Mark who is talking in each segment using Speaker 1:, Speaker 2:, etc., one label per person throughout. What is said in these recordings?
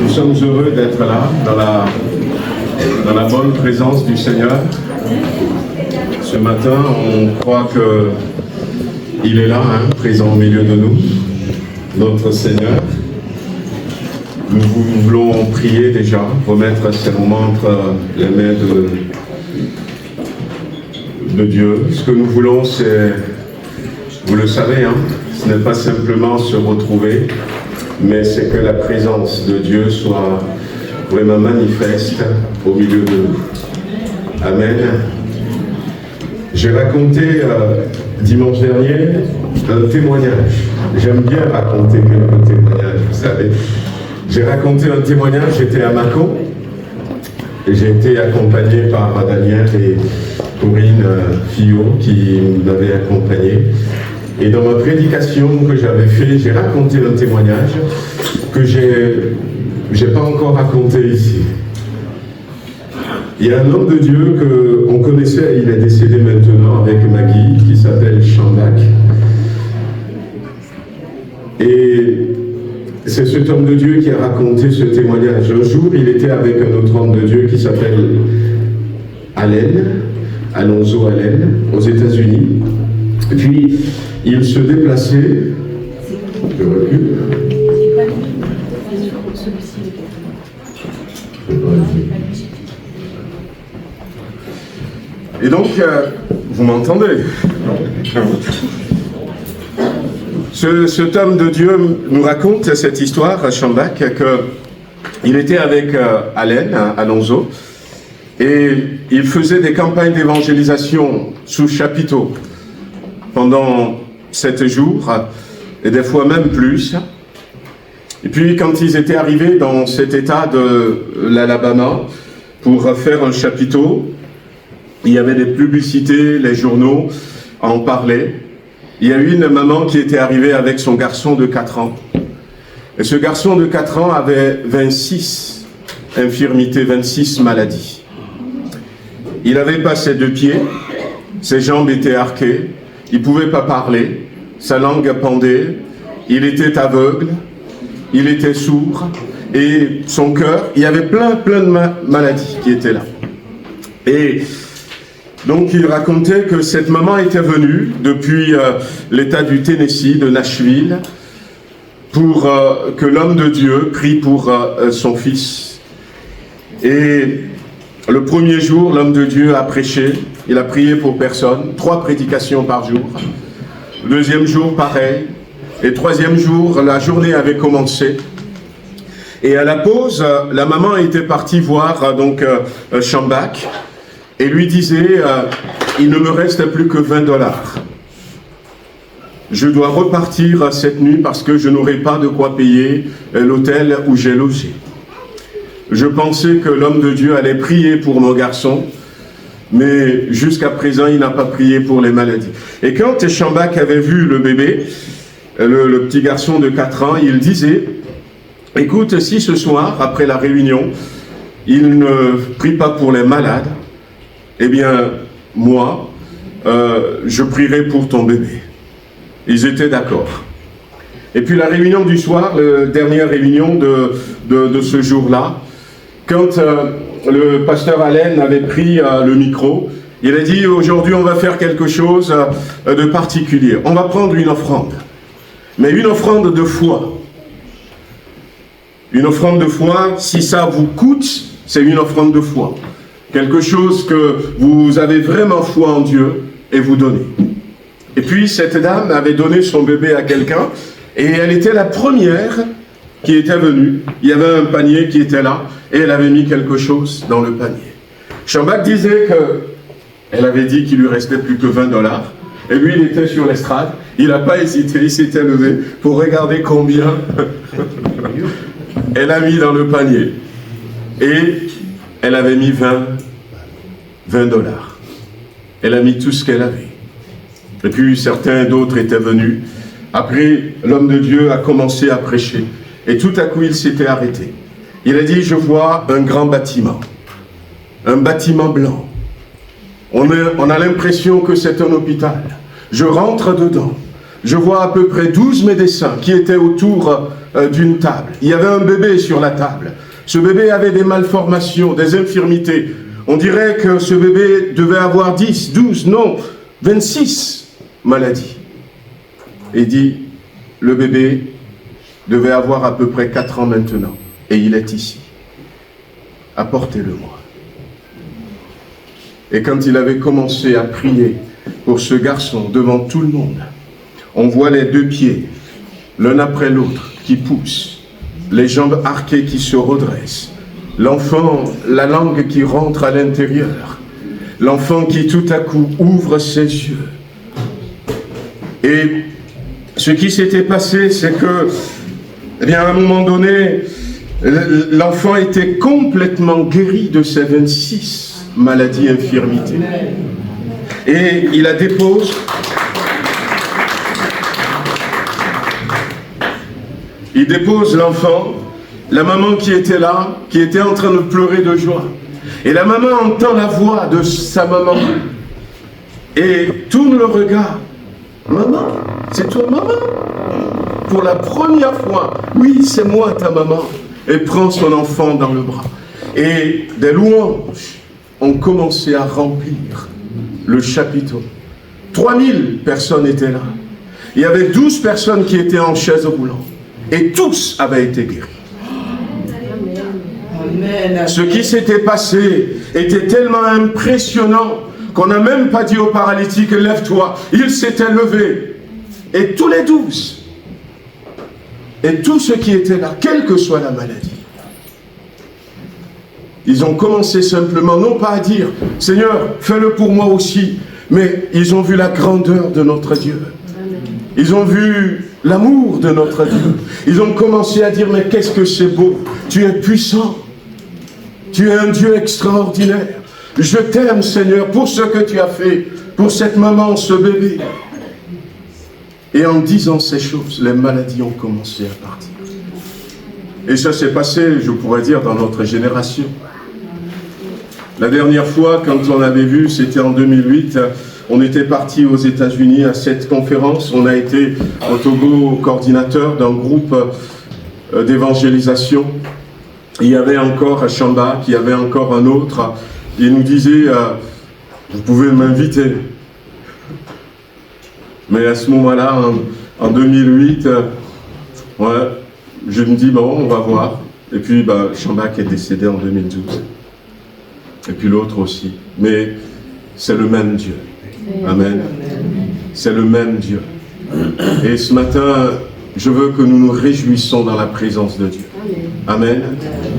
Speaker 1: Nous sommes heureux d'être là, dans la bonne présence du Seigneur. Ce matin, on croit qu'il est là, présent au milieu de nous, notre Seigneur. Nous voulons prier déjà, remettre ces moments entre les mains de Dieu. Ce que nous voulons, c'est, vous le savez, ce n'est pas simplement se retrouver, mais c'est que la présence de Dieu soit vraiment manifeste au milieu de nous. Amen. J'ai raconté dimanche dernier un témoignage. J'aime bien raconter quelques témoignages, vous savez. J'ai raconté un témoignage, j'étais à Mâcon, et j'ai été accompagné par Daniel et Corinne Fillot qui m'avaient accompagné. Et dans ma prédication que j'avais fait, j'ai raconté un témoignage que j'ai pas encore raconté ici. Il y a un homme de Dieu qu'on connaissait, il est décédé maintenant avec Maggie, qui s'appelle Chambak. Et c'est cet homme de Dieu qui a raconté ce témoignage. Un jour, il était avec un autre homme de Dieu qui s'appelle Alonso Allen, aux États-Unis. Et puis, il se déplaçait. Je recule. Et donc, vous m'entendez? Cet homme de Dieu nous raconte cette histoire à Chambak, qu'il était avec Alonso, et il faisait des campagnes d'évangélisation sous chapiteau pendant 7 jours, et des fois même plus. Et puis quand ils étaient arrivés dans cet état de l'Alabama pour faire un chapiteau, il y avait des publicités, les journaux en parlaient. Il y a eu une maman qui était arrivée avec son garçon de 4 ans. Et ce garçon de 4 ans avait 26 infirmités, 26 maladies. Il n'avait pas ses 2 pieds, ses jambes étaient arquées, il ne pouvait pas parler, sa langue pendait, il était aveugle, il était sourd, et son cœur, il y avait plein de maladies qui étaient là. Et donc il racontait que cette maman était venue depuis l'État du Tennessee, de Nashville, pour que l'homme de Dieu prie pour son fils. Et le premier jour, l'homme de Dieu a prêché, il a prié pour personne, 3 prédications par jour. Le deuxième jour, pareil. Et 3e jour, la journée avait commencé. Et à la pause, la maman était partie voir Chambak, et lui disait, il ne me reste plus que $20. Je dois repartir cette nuit parce que je n'aurai pas de quoi payer l'hôtel où j'ai logé. Je pensais que l'homme de Dieu allait prier pour mon garçon, mais jusqu'à présent, il n'a pas prié pour les maladies. Et quand Chambak avait vu le bébé, le petit garçon de 4 ans, il disait, écoute, si ce soir, après la réunion, il ne prie pas pour les malades, eh bien, moi, je prierai pour ton bébé. Ils étaient d'accord. Et puis la réunion du soir, la dernière réunion de ce jour-là, quand le pasteur Allen avait pris le micro, il a dit, aujourd'hui on va faire quelque chose de particulier. On va prendre une offrande, mais une offrande de foi. Une offrande de foi, si ça vous coûte, c'est une offrande de foi. Quelque chose que vous avez vraiment foi en Dieu et vous donnez. Et puis cette dame avait donné son bébé à quelqu'un et elle était la première qui était venue. Il y avait un panier qui était là et elle avait mis quelque chose dans le panier. Chambak disait qu'elle avait dit qu'il lui restait plus que $20 et lui il était sur l'estrade. Il n'a pas hésité, il s'était levé pour regarder combien elle a mis dans le panier. Et elle avait mis $20. Elle a mis tout ce qu'elle avait. Et puis certains d'autres étaient venus. Après, l'homme de Dieu a commencé à prêcher. Et tout à coup, il s'était arrêté. Il a dit, je vois un grand bâtiment. Un bâtiment blanc. On a l'impression que c'est un hôpital. Je rentre dedans. je vois à peu près 12 médecins qui étaient autour d'une table. Il y avait un bébé sur la table. Ce bébé avait des malformations, des infirmités. On dirait que ce bébé devait avoir 10, 12, non, 26 maladies. Et dit, le bébé devait avoir à peu près 4 ans maintenant. Et il est ici. Apportez-le-moi. Et quand il avait commencé à prier pour ce garçon devant tout le monde, on voit les 2 pieds, l'un après l'autre, qui poussent, les jambes arquées qui se redressent, l'enfant, la langue qui rentre à l'intérieur, l'enfant qui tout à coup ouvre ses yeux. Et ce qui s'était passé, c'est que, eh bien, à un moment donné, l'enfant était complètement guéri de ses 26 maladies, infirmités. Et il la dépose. Il dépose l'enfant, la maman qui était là, qui était en train de pleurer de joie. Et la maman entend la voix de sa maman et tourne le regard. Maman, c'est toi maman? Pour la première fois, oui, c'est moi ta maman. Et prend son enfant dans le bras. Et des louanges ont commencé à remplir le chapiteau. 3000 personnes étaient là. Il y avait 12 personnes qui étaient en chaise roulante. Et tous avaient été guéris. Amen. Ce qui s'était passé était tellement impressionnant qu'on n'a même pas dit au paralytique, lève-toi. Il s'était levé. Et tous les 12, et tous ceux qui étaient là, quelle que soit la maladie, ils ont commencé simplement, non pas à dire, Seigneur, fais-le pour moi aussi, mais ils ont vu la grandeur de notre Dieu. Ils ont vu l'amour de notre Dieu. Ils ont commencé à dire, mais qu'est-ce que c'est beau. Tu es puissant. Tu es un Dieu extraordinaire. Je t'aime, Seigneur, pour ce que tu as fait, pour cette maman, ce bébé. Et en disant ces choses, les maladies ont commencé à partir. Et ça s'est passé, je pourrais dire, dans notre génération. La dernière fois, quand on avait vu, c'était en 2008, on était parti aux États-Unis à cette conférence. On a été au Togo coordinateur d'un groupe d'évangélisation. Il y avait encore à Chamba, il y avait encore un autre. Il nous disait, vous pouvez m'inviter. Mais à ce moment-là, en 2008, ouais, je me dis, bon, on va voir. Et puis, Chambak est décédé en 2012. Et puis l'autre aussi. Mais c'est le même Dieu. Amen. C'est le même Dieu. Et ce matin, je veux que nous nous réjouissons dans la présence de Dieu. Amen.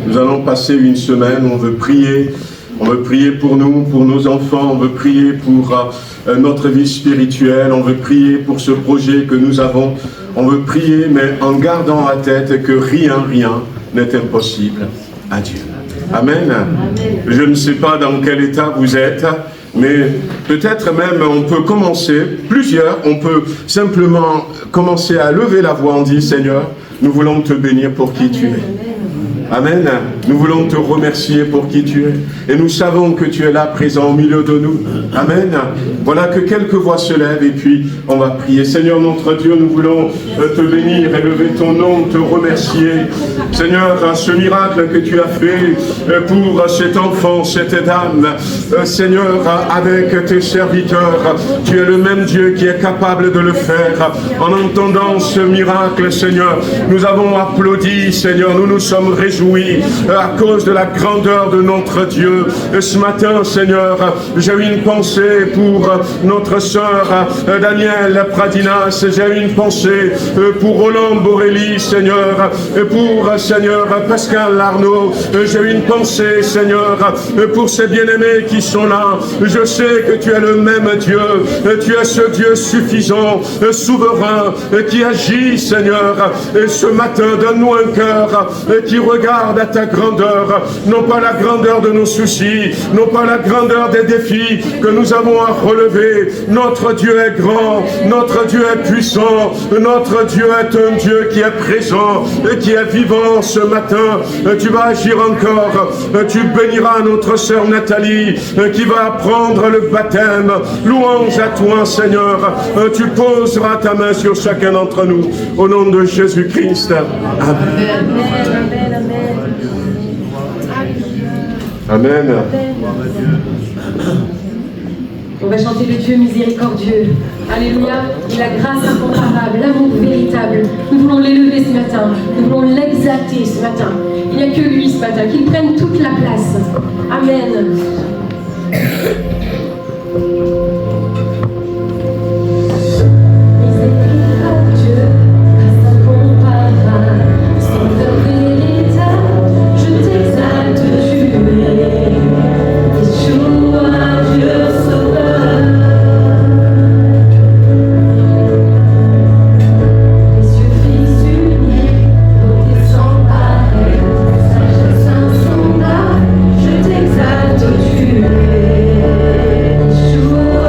Speaker 1: Nous allons passer une semaine où on veut prier. On veut prier pour nous, pour nos enfants. On veut prier pour notre vie spirituelle. On veut prier pour ce projet que nous avons. On veut prier, mais en gardant à tête que rien n'est impossible à Dieu. Amen. Je ne sais pas dans quel état vous êtes, mais peut-être même on peut commencer, on peut simplement commencer à lever la voix en disant, Seigneur, nous voulons te bénir pour qui tu es. Amen. Nous voulons te remercier pour qui tu es. Et nous savons que tu es là, présent au milieu de nous. Amen. Voilà que quelques voix se lèvent et puis on va prier. Seigneur notre Dieu, nous voulons te bénir, élever ton nom, te remercier. Seigneur, ce miracle que tu as fait pour cet enfant, cette dame. Seigneur, avec tes serviteurs, tu es le même Dieu qui est capable de le faire. En entendant ce miracle, Seigneur, nous avons applaudi, Seigneur, nous nous sommes réjouis à cause de la grandeur de notre Dieu. Ce matin, Seigneur, j'ai eu une pensée pour notre sœur Danielle Pradinas. J'ai eu une pensée pour Roland Borelli, Seigneur, pour, Seigneur, Pascal Larnaud. J'ai eu une pensée, Seigneur, pour ces bien-aimés qui sont là. Je sais que tu es le même Dieu. Tu es ce Dieu suffisant, souverain, qui agit, Seigneur. Et ce matin, donne-nous un cœur qui regarde regarde à ta grandeur, non pas la grandeur de nos soucis, non pas la grandeur des défis que nous avons à relever. Notre Dieu est grand, notre Dieu est puissant, notre Dieu est un Dieu qui est présent et qui est vivant ce matin. Tu vas agir encore, tu béniras notre sœur Nathalie qui va apprendre le baptême. Louange à toi, Seigneur. Tu poseras ta main sur chacun d'entre nous au nom de Jésus-Christ. Amen. Amen.
Speaker 2: On va chanter le Dieu miséricordieux. Alléluia. La grâce incomparable, l'amour véritable. Nous voulons l'élever ce matin. Nous voulons l'exalter ce matin. Il n'y a que lui ce matin. Qu'il prenne toute la place. Amen.
Speaker 3: Je t'exalte, tu es Yeshua.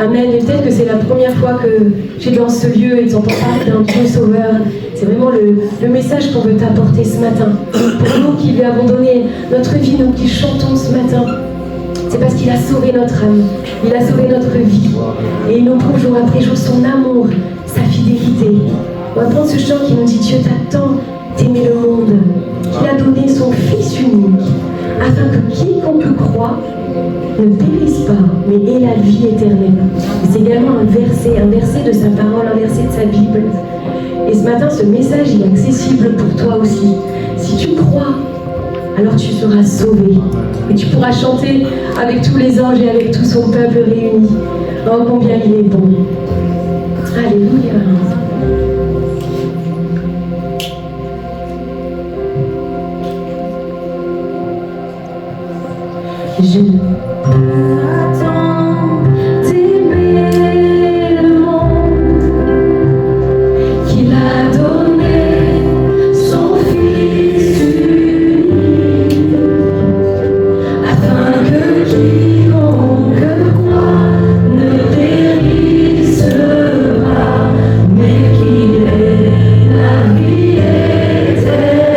Speaker 2: Amen. Et peut-être que c'est la première fois que tu es dans ce lieu et tu entends parler d'un Dieu sauveur. C'est vraiment le message qu'on veut t'apporter ce matin. Pour nous qui lui avons donné notre vie, nous qui chantons ce matin, c'est parce qu'il a sauvé notre âme, il a sauvé notre vie. Et il nous prouve jour après jour son amour, sa fidélité. On va prendre ce chant qui nous dit Dieu t'a tant aimé le monde, qu'il a donné son Fils unique, afin que quiconque croit ne périsse pas, mais ait la vie éternelle. C'est également un verset de sa parole, un verset de sa Bible. Et ce matin, ce message est accessible pour toi aussi. Si tu crois, alors tu seras sauvé. Et tu pourras chanter avec tous les anges et avec tout son peuple réuni. Oh, combien il est bon. Alléluia. Je attends d'aimer le monde qu'il a donné son Fils unique, afin que quiconque croit ne périsse pas, mais qu'il ait la vie éternelle.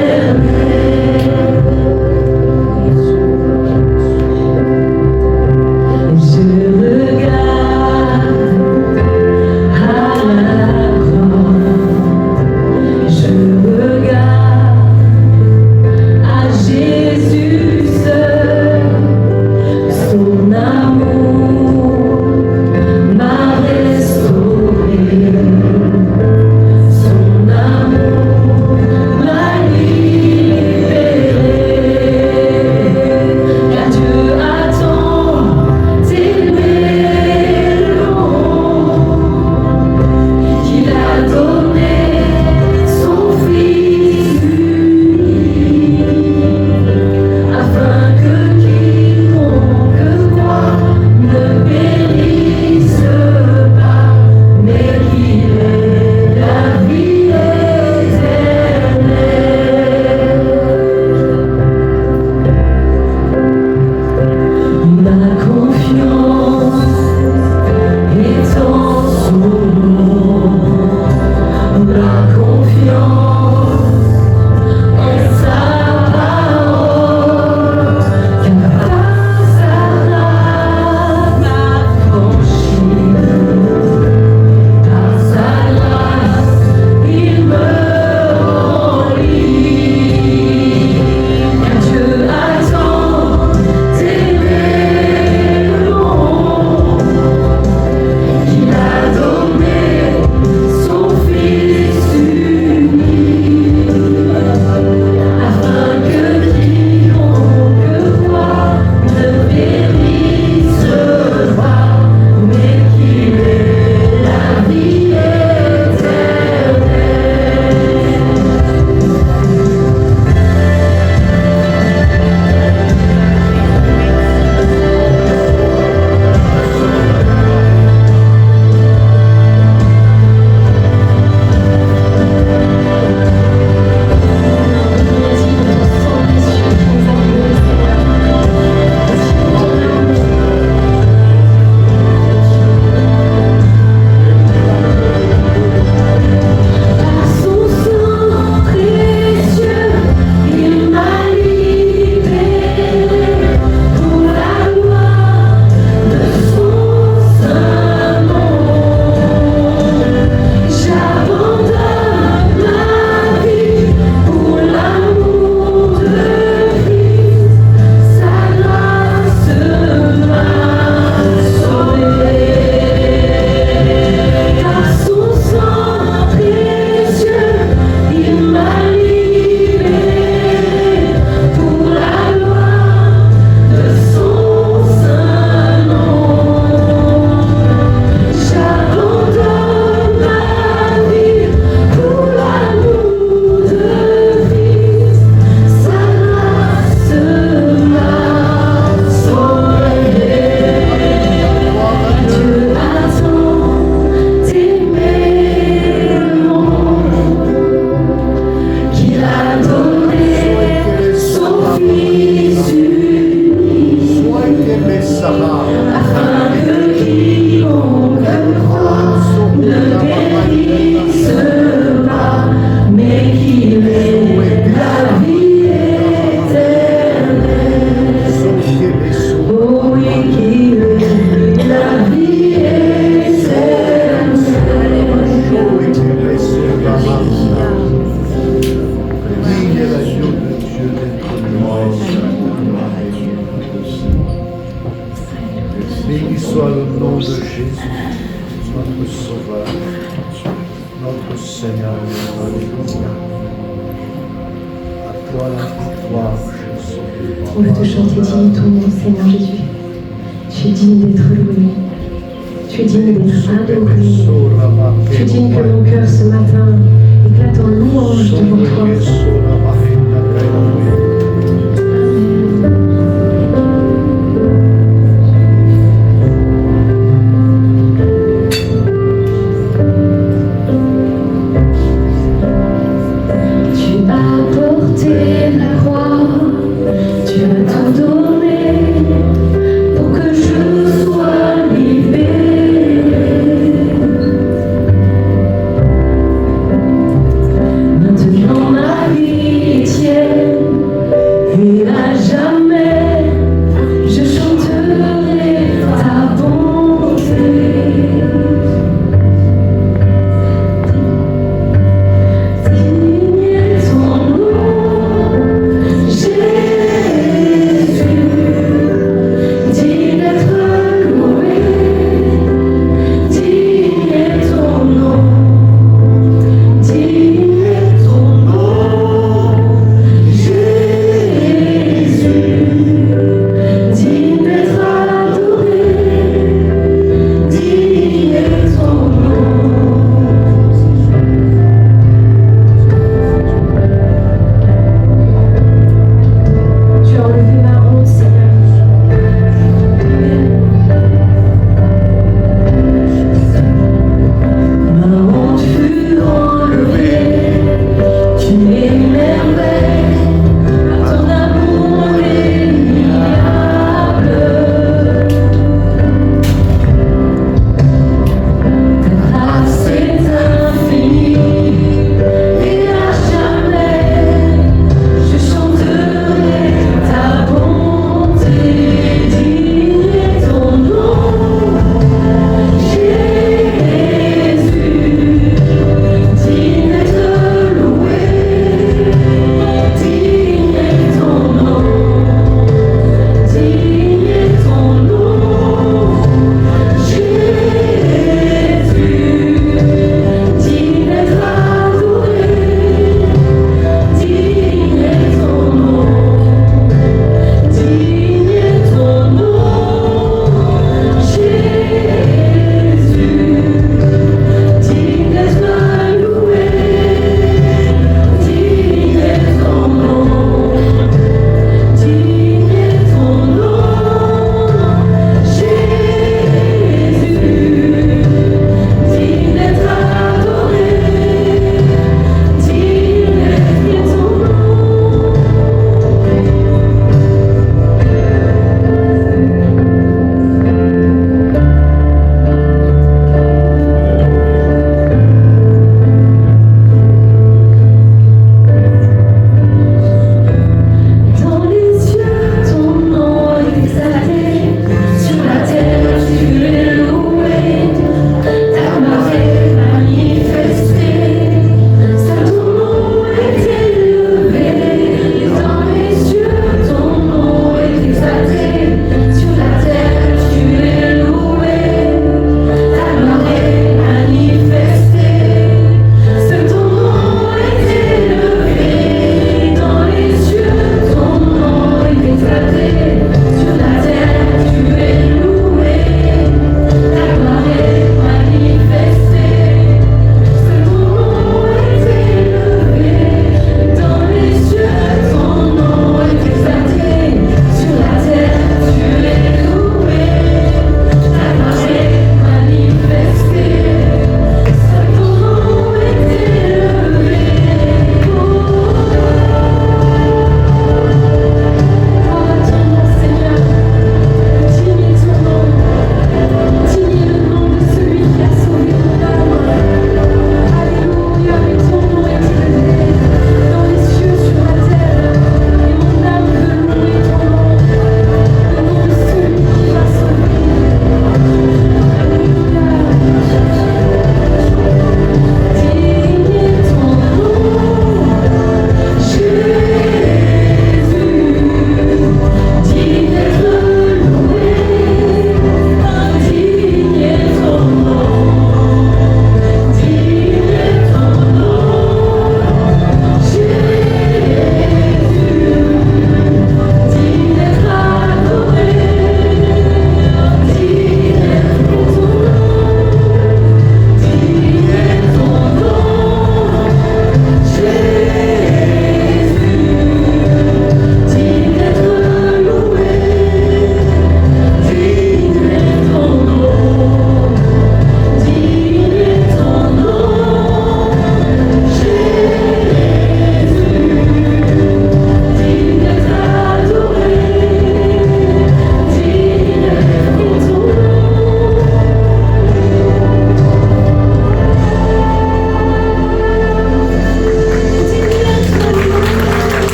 Speaker 2: Je
Speaker 3: soit le nom de Jésus, notre Sauveur, notre Seigneur. Alléluia. À toi la victoire, Jésus.
Speaker 2: On veut te chanter digne ton nom, Seigneur Jésus. Tu es digne d'être loué. Tu es digne d'être adoré. Tu es digne que mon cœur ce matin éclate en louange devant toi.
Speaker 4: Jésus.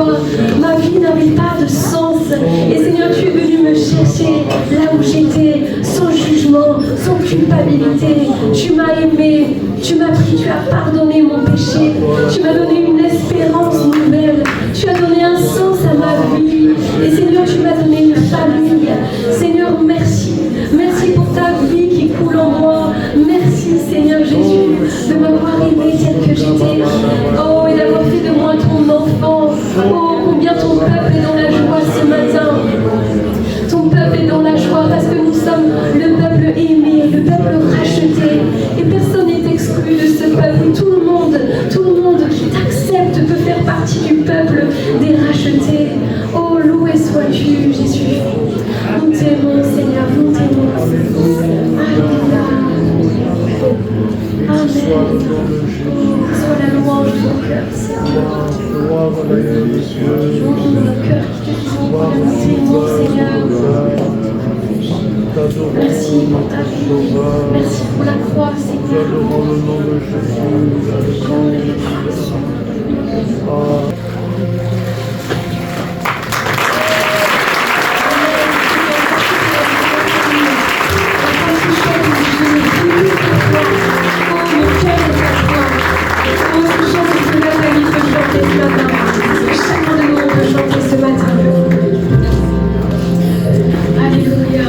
Speaker 2: toi. Ma vie n'avait pas de sens. Et Seigneur, tu es venu me chercher là où j'étais, sans jugement, sans culpabilité. Tu m'as aimé, tu m'as pris, tu as pardonné mon péché. Tu m'as donné une espérance nouvelle. Tu as donné un sens à ma vie. Et Seigneur, tu m'as donné une famille. Seigneur, merci. Merci pour ta vie qui coule en moi. Merci Seigneur Jésus de m'avoir aimé tel que j'étais. Oh, et d'avoir fait de moi ton enfant. Oh, combien ton peuple est dans la joie ce matin. Ton peuple est dans la joie parce que nous sommes le peuple aimé, le peuple racheté. Et personne n'est exclu de ce peuple. Tout le monde qui t'accepte peut faire partie du peuple des rachetés. Oh, loué sois-tu, Jésus. Nous t'aimons, Seigneur, nous t'aimons. Alléluia. Amen. Sois la louange de ton cœur, Seigneur. Ouvre nos cœurs qui te disent, nous t'aimons, Seigneur. Merci pour ta vie. Merci pour la croix, Seigneur. Chacun de nous, on peut chanter ce matin. Alléluia.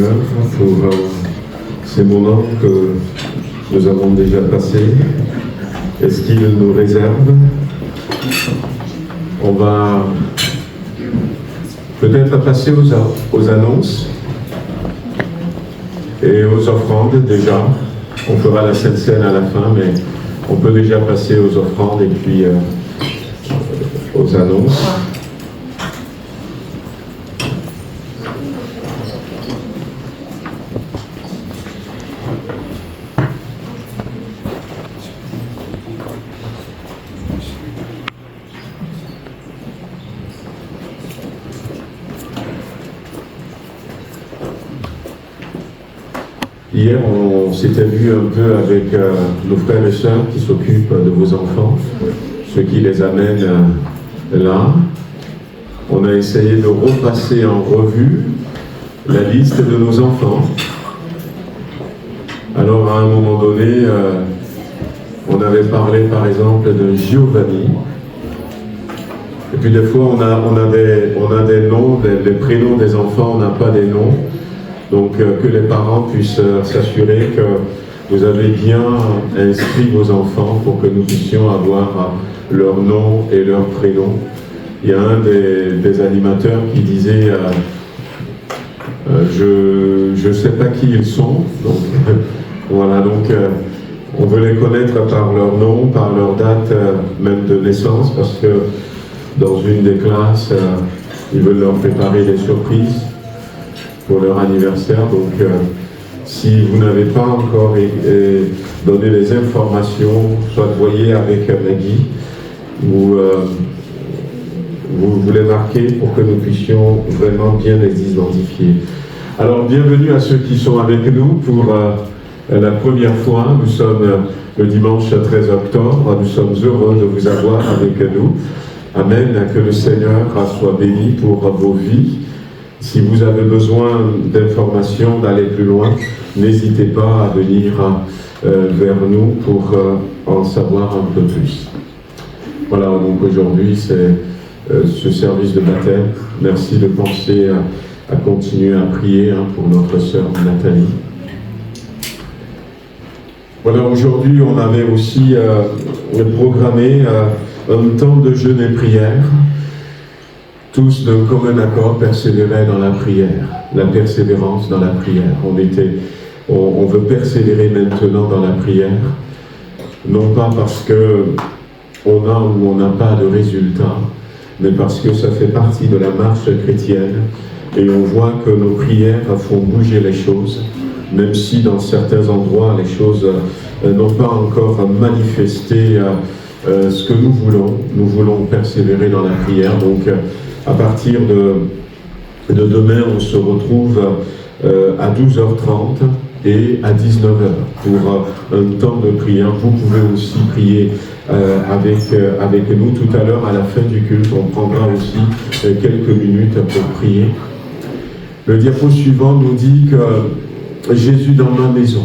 Speaker 4: Seigneur pour ces moments que nous avons déjà passés et ce qu'il nous réserve. On va peut-être passer aux annonces et aux offrandes déjà. On fera la Sainte Seine à la fin, mais on peut déjà passer aux offrandes et puis aux annonces. Hier, on s'était vu un peu avec nos frères et sœurs qui s'occupent de vos enfants, ceux qui les amènent là. On a essayé de repasser en revue la liste de nos enfants. Alors, à un moment donné, on avait parlé par exemple de Giovanni. Et puis des fois, on a des noms, les prénoms des enfants, on n'a pas des noms. Donc que les parents puissent s'assurer que vous avez bien inscrit vos enfants pour que nous puissions avoir leur nom et leur prénom. Il y a un des animateurs qui disait je ne sais pas qui ils sont. Donc voilà, donc on veut les connaître par leur nom, par leur date même de naissance, parce que dans une des classes, ils veulent leur préparer des surprises pour leur anniversaire. Donc si vous n'avez pas encore donné les informations, soit voyez avec Maggie, ou vous les marquez pour que nous puissions vraiment bien les identifier. Alors bienvenue à ceux qui sont avec nous pour la première fois. Nous sommes le dimanche 13 octobre, nous sommes heureux de vous avoir avec nous. Amen, que le Seigneur soit béni pour vos vies. Si vous avez besoin d'informations, d'aller plus loin, n'hésitez pas à venir vers nous pour en savoir un peu plus. Voilà, donc aujourd'hui c'est ce service de baptême. Merci de penser à continuer à prier pour notre sœur Nathalie. Voilà, aujourd'hui on avait aussi programmé un temps de jeûne et prière. Tous d'un commun accord persévéraient dans la prière, la persévérance dans la prière. On veut persévérer maintenant dans la prière, non pas parce qu'on a ou on n'a pas de résultat, mais parce que ça fait partie de la marche chrétienne et on voit que nos prières font bouger les choses, même si dans certains endroits les choses n'ont pas encore manifesté ce que nous voulons. Nous voulons persévérer dans la prière, donc à partir de demain, on se retrouve à 12h30 et à 19h pour un temps de prière. Vous pouvez aussi prier avec nous tout à l'heure à la fin du culte. On prendra aussi quelques minutes pour prier. Le diapo suivant nous dit que Jésus dans ma maison.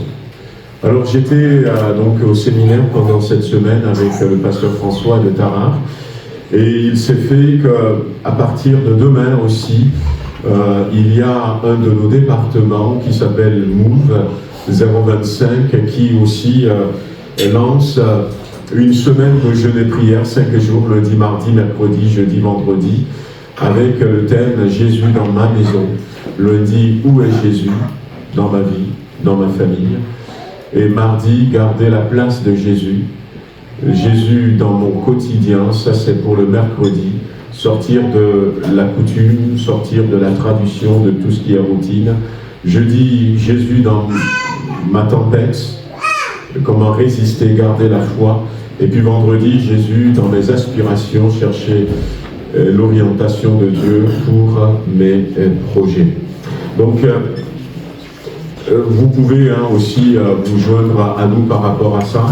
Speaker 4: Alors j'étais donc au séminaire pendant cette semaine avec le pasteur François de Tarare. Et il s'est fait qu'à partir de demain aussi, il y a un de nos départements qui s'appelle MOVE 025 qui aussi lance une semaine de jeûne et prière, 5 jours, lundi, mardi, mercredi, jeudi, vendredi, avec le thème « Jésus dans ma maison ». Lundi, où est Jésus dans ma vie, dans ma famille. Et mardi, garder la place de Jésus. Jésus dans mon quotidien, ça c'est pour le mercredi, sortir de la coutume, sortir de la tradition, de tout ce qui est routine. Jeudi, Jésus dans ma tempête, comment résister, garder la foi. Et puis vendredi, Jésus dans mes aspirations, chercher l'orientation de Dieu pour mes projets. Donc, vous pouvez aussi vous joindre à nous par rapport à ça.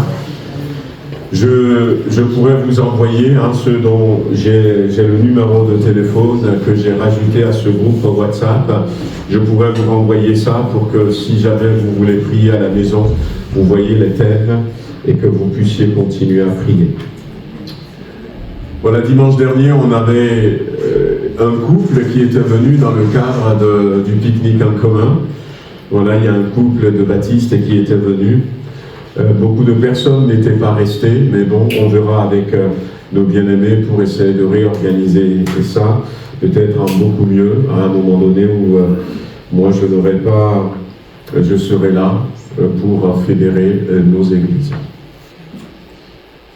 Speaker 4: Je pourrais vous envoyer ce dont j'ai le numéro de téléphone que j'ai rajouté à ce groupe WhatsApp. Je pourrais vous renvoyer ça pour que si jamais vous voulez prier à la maison, vous voyez les thèmes et que vous puissiez continuer à prier. Voilà, dimanche dernier, on avait un couple qui était venu dans le cadre du pique-nique en commun. Voilà, il y a un couple de baptistes qui était venu. Beaucoup de personnes n'étaient pas restées, mais bon, on verra avec nos bien-aimés pour essayer de réorganiser ça, peut-être en beaucoup mieux, à un moment donné où moi je n'aurai pas, je serai là pour fédérer nos églises.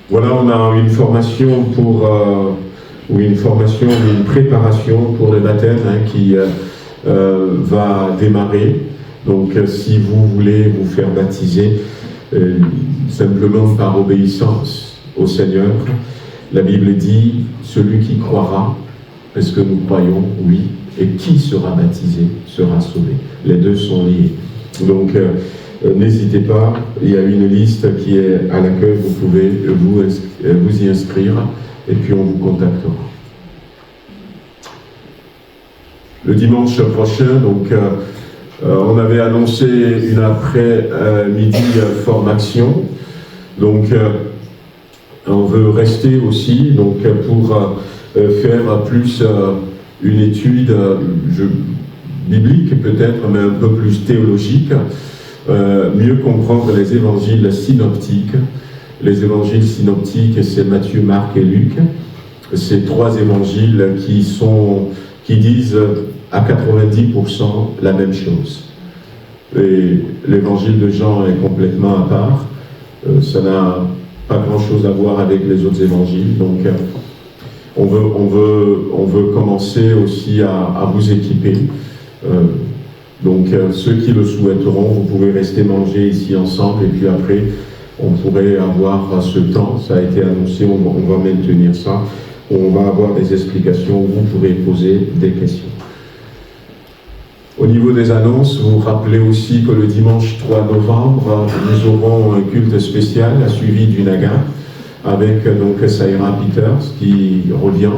Speaker 4: Voilà, on a une formation ou une préparation pour le baptême qui va démarrer. Donc si vous voulez vous faire baptiser, simplement par obéissance au Seigneur, la Bible dit, celui qui croira, est-ce que nous croyons? Oui. Et qui sera baptisé sera sauvé. Les deux sont liés. Donc n'hésitez pas, il y a une liste qui est à l'accueil, vous pouvez vous y inscrire et puis on vous contactera. Le dimanche prochain, donc, on avait annoncé une après-midi formation. Donc, on veut rester aussi donc, pour faire plus une étude biblique peut-être, mais un peu plus théologique, mieux comprendre les évangiles synoptiques. Les évangiles synoptiques, c'est Matthieu, Marc et Luc. Ces trois évangiles qui disent à 90% la même chose. Et l'évangile de Jean est complètement à part. Ça n'a pas grand-chose à voir avec les autres évangiles. Donc, on veut commencer aussi à vous équiper. Donc, ceux qui le souhaiteront, vous pouvez rester manger ici ensemble. Et puis après, on pourrait avoir ce temps. Ça a été annoncé, on va maintenir ça. On va avoir des explications. Vous pourrez poser des questions. Au niveau des annonces, vous rappelez aussi que le dimanche 3 novembre, nous aurons un culte spécial suivi du Naga avec donc Saïra Peters qui revient,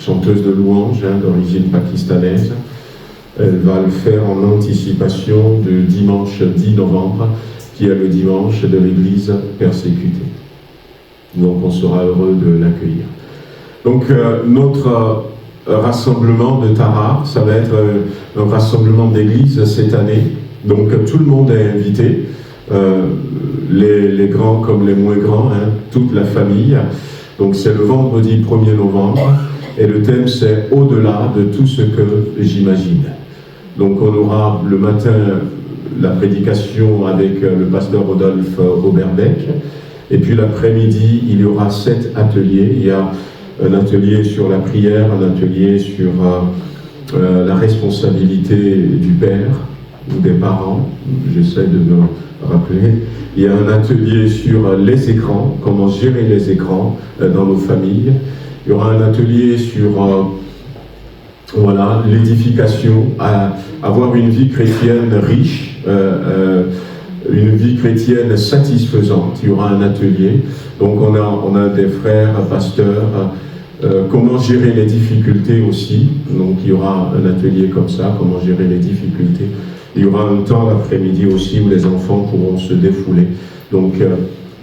Speaker 4: chanteuse de louanges d'origine pakistanaise. Elle va le faire en anticipation du dimanche 10 novembre, qui est le dimanche de l'Église persécutée. Donc on sera heureux de l'accueillir. Donc notre rassemblement de Tarare, ça va être un rassemblement d'église cette année. Donc tout le monde est invité, les grands comme les moins grands, toute la famille. Donc c'est le vendredi 1er novembre et le thème c'est « Au-delà de tout ce que j'imagine ». Donc on aura le matin la prédication avec le pasteur Rodolphe Oberbeck et puis l'après-midi il y aura 7 ateliers. Il y a un atelier sur la prière, un atelier sur la responsabilité du père ou des parents, j'essaie de me rappeler. Il y a un atelier sur les écrans, comment gérer les écrans dans nos familles. Il y aura un atelier sur voilà, l'édification, avoir une vie chrétienne riche, une vie chrétienne satisfaisante. Il y aura un atelier. Donc on a des frères, pasteurs, comment gérer les difficultés aussi. Donc il y aura un atelier comme ça, comment gérer les difficultés. Il y aura un temps l'après-midi aussi où les enfants pourront se défouler. Donc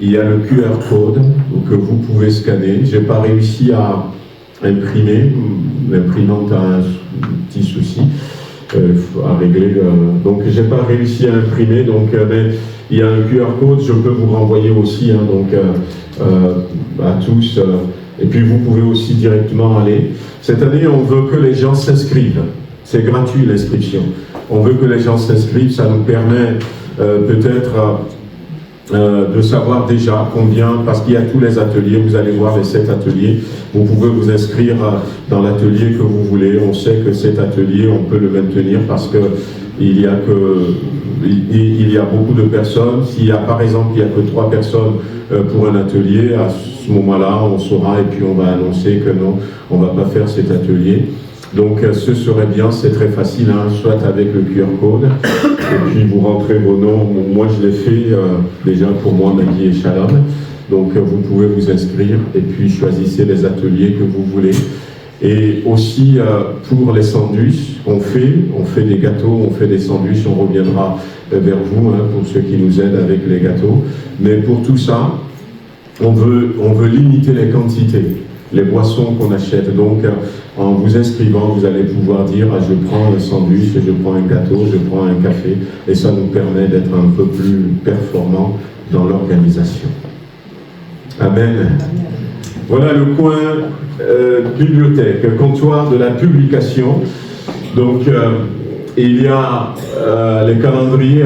Speaker 4: il y a le QR code que vous pouvez scanner. Je n'ai pas réussi à imprimer, l'imprimante a un petit souci à régler. Donc j'ai pas réussi à imprimer, donc mais il y a un QR code, je peux vous renvoyer aussi, donc à tous. Et puis vous pouvez aussi directement aller. Cette année, on veut que les gens s'inscrivent. C'est gratuit l'inscription. On veut que les gens s'inscrivent, ça nous permet peut-être de savoir déjà combien, parce qu'il y a tous les ateliers, vous allez voir les 7 ateliers, vous pouvez vous inscrire dans l'atelier que vous voulez. On sait que cet atelier, on peut le maintenir parce que il y a beaucoup de personnes. S'il y a par exemple, il n'y a que 3 personnes pour un atelier, à ce moment-là, on saura et puis on va annoncer que non, on ne va pas faire cet atelier. Donc ce serait bien, c'est très facile, soit avec le QR code, et puis vous rentrez vos noms. Moi je l'ai fait déjà pour moi, Maggie et Shalom. Donc vous pouvez vous inscrire et puis choisissez les ateliers que vous voulez. Et aussi pour les sandwichs, on fait des gâteaux, on fait des sandwichs, on reviendra vers vous pour ceux qui nous aident avec les gâteaux. Mais pour tout ça, on veut limiter les quantités. les boissons qu'on achète. Donc, en vous inscrivant, vous allez pouvoir dire « je prends un sandwich, je prends un gâteau, je prends un café ». Et ça nous permet d'être un peu plus performants dans l'organisation. Amen. Voilà le coin bibliothèque, comptoir de la publication. Donc, il y a les calendriers,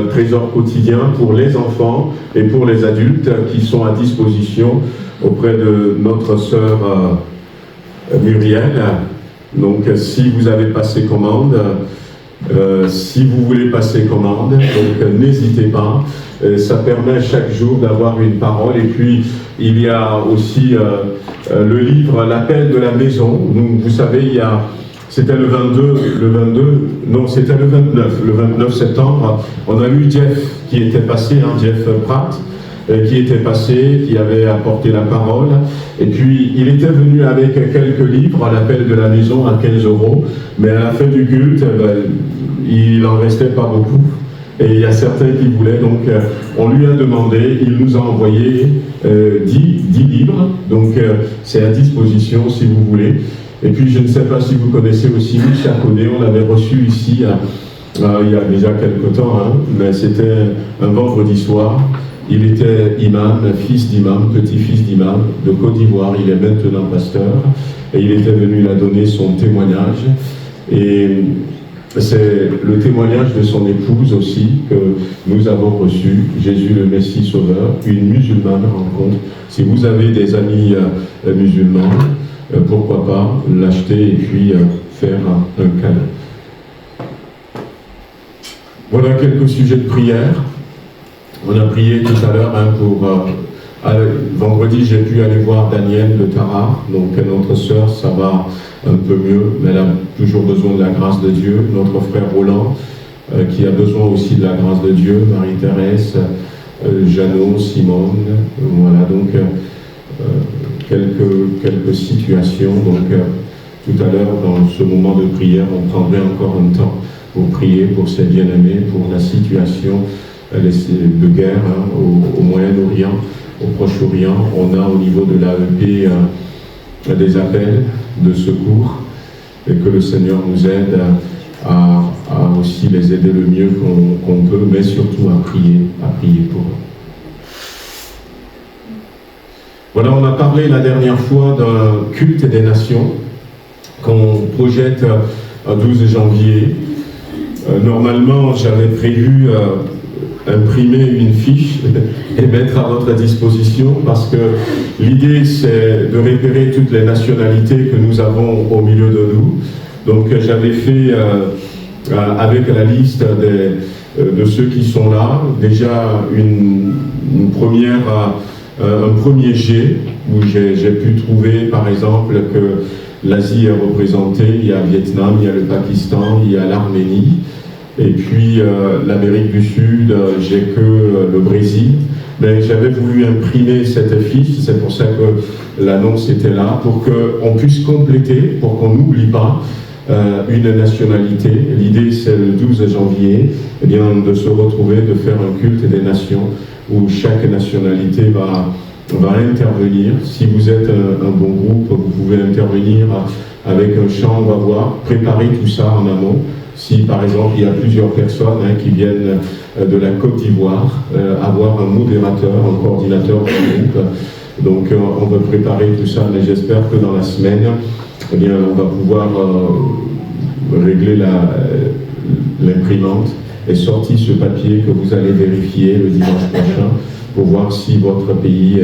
Speaker 4: trésor quotidien pour les enfants et pour les adultes qui sont à disposition auprès de notre sœur Muriel. Donc, si vous avez passé commande, si vous voulez passer commande, donc n'hésitez pas. Ça permet chaque jour d'avoir une parole. Et puis, il y a aussi le livre « L'appel de la maison ». Donc, vous savez, c'était le 29 septembre, on a eu Jeff qui était passé, Jeff Pratt, qui était passé, qui avait apporté la parole. Et puis, il était venu avec quelques livres, l'appel de la maison à 15 €, mais à la fin du culte, il n'en restait pas beaucoup. Et il y a certains qui voulaient, donc on lui a demandé, il nous a envoyé 10 livres, donc c'est à disposition si vous voulez. Et puis je ne sais pas si vous connaissez aussi Michel Codet, on l'avait reçu ici il y a déjà quelque temps, mais c'était un vendredi soir. Il était imam, fils d'imam, petit-fils d'imam de Côte d'Ivoire, il est maintenant pasteur, et il était venu là donner son témoignage. Et c'est le témoignage de son épouse aussi que nous avons reçu, Jésus le Messie Sauveur, une musulmane rencontre. Si vous avez des amis musulmans, pourquoi pas l'acheter et puis faire un cadeau. Voilà quelques sujets de prière. On a prié tout à l'heure pour... vendredi, j'ai pu aller voir Daniel de Tarare, donc notre sœur, ça va un peu mieux, mais elle a toujours besoin de la grâce de Dieu. Notre frère Roland, qui a besoin aussi de la grâce de Dieu, Marie-Thérèse, Jeannot, Simone, voilà, donc quelques situations. Donc tout à l'heure, dans ce moment de prière, on prendrait encore un temps pour prier pour ces bien-aimés, pour la situation de guerre au Moyen-Orient, au Proche-Orient. On a au niveau de l'AEP des appels de secours et que le Seigneur nous aide à aussi les aider le mieux qu'on peut, mais surtout à prier pour eux. Voilà, on a parlé la dernière fois d'un culte des nations qu'on projette à 12 janvier. Normalement, j'avais prévu imprimer une fiche et mettre à votre disposition parce que l'idée c'est de repérer toutes les nationalités que nous avons au milieu de nous. Donc j'avais fait avec la liste de ceux qui sont là déjà un premier jet où j'ai pu trouver par exemple que l'Asie est représentée, il y a le Vietnam, il y a le Pakistan, il y a l'Arménie. Et puis l'Amérique du Sud, j'ai que le Brésil. Mais j'avais voulu imprimer cette fiche, c'est pour ça que l'annonce était là, pour qu'on puisse compléter, pour qu'on n'oublie pas une nationalité. L'idée, c'est le 12 janvier, eh bien, de se retrouver, de faire un culte des nations, où chaque nationalité va intervenir. Si vous êtes un bon groupe, vous pouvez intervenir avec un chant, on va voir, préparer tout ça en amont. Si par exemple il y a plusieurs personnes qui viennent de la Côte d'Ivoire, avoir un modérateur, un coordinateur du groupe. Donc on va préparer tout ça, mais j'espère que dans la semaine, eh bien, on va pouvoir régler l'imprimante et sortir ce papier que vous allez vérifier le dimanche prochain pour voir si votre pays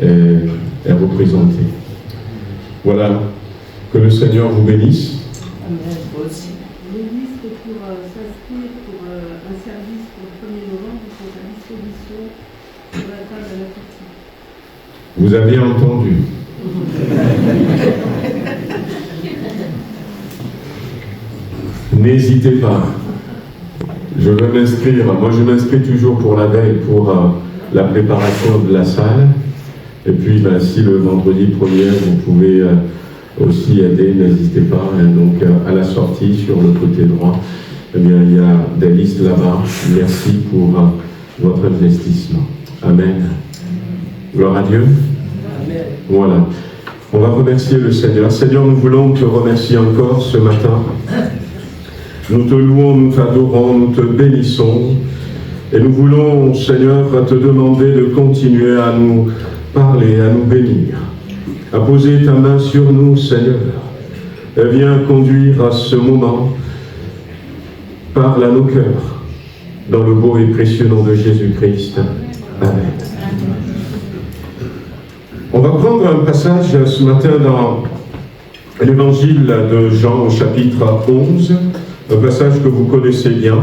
Speaker 4: est représenté. Voilà, que le Seigneur vous bénisse.
Speaker 5: Amen. Les listes pour s'inscrire pour un service pour le 1er novembre sont à disposition sur la table à la sortie.
Speaker 4: Vous avez entendu. N'hésitez pas. Je vais m'inscrire. Moi, je m'inscris toujours pour la veille, pour la préparation de la salle. Et puis, si le vendredi 1er, vous pouvez aussi aider, n'hésitez pas. Donc, à la sortie, sur le côté droit, eh bien, il y a des listes là-bas. Merci pour votre investissement. Amen. Gloire à Dieu. Amen. Voilà. On va remercier le Seigneur. Seigneur, nous voulons te remercier encore ce matin. Nous te louons, nous t'adorons, nous te bénissons. Et nous voulons, Seigneur, te demander de continuer à nous parler, à nous bénir, à poser ta main sur nous, Seigneur. Et viens conduire à ce moment, parle à nos cœurs, dans le beau et précieux nom de Jésus-Christ. Amen. On va prendre un passage ce matin dans l'évangile de Jean au chapitre 11, un passage que vous connaissez bien.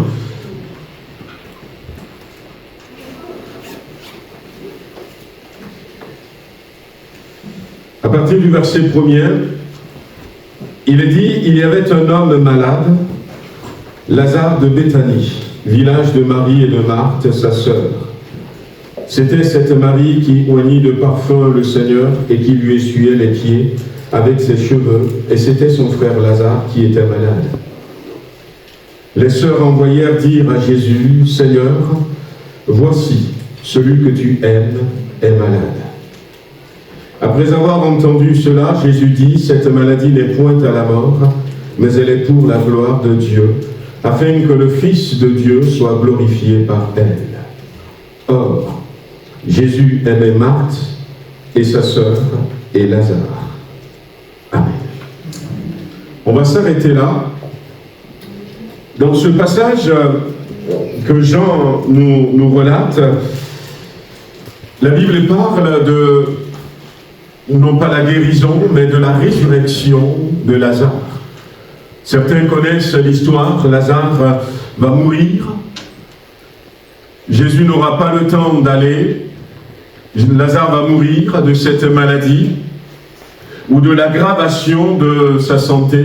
Speaker 4: À partir du verset 1er, il est dit, il y avait un homme malade, Lazare de Béthanie, village de Marie et de Marthe, sa sœur. C'était cette Marie qui oignit de parfum le Seigneur et qui lui essuyait les pieds avec ses cheveux, et c'était son frère Lazare qui était malade. Les sœurs envoyèrent dire à Jésus, Seigneur, voici, celui que tu aimes est malade. Après avoir entendu cela, Jésus dit, cette maladie n'est point à la mort, mais elle est pour la gloire de Dieu, afin que le Fils de Dieu soit glorifié par elle. Or, Jésus aimait Marthe et sa sœur et Lazare. Amen. On va s'arrêter là. Dans ce passage que Jean nous relate, la Bible parle de, non pas la guérison, mais de la résurrection de Lazare. Certains connaissent l'histoire, Lazare va mourir. Jésus n'aura pas le temps d'aller. Lazare va mourir de cette maladie ou de l'aggravation de sa santé.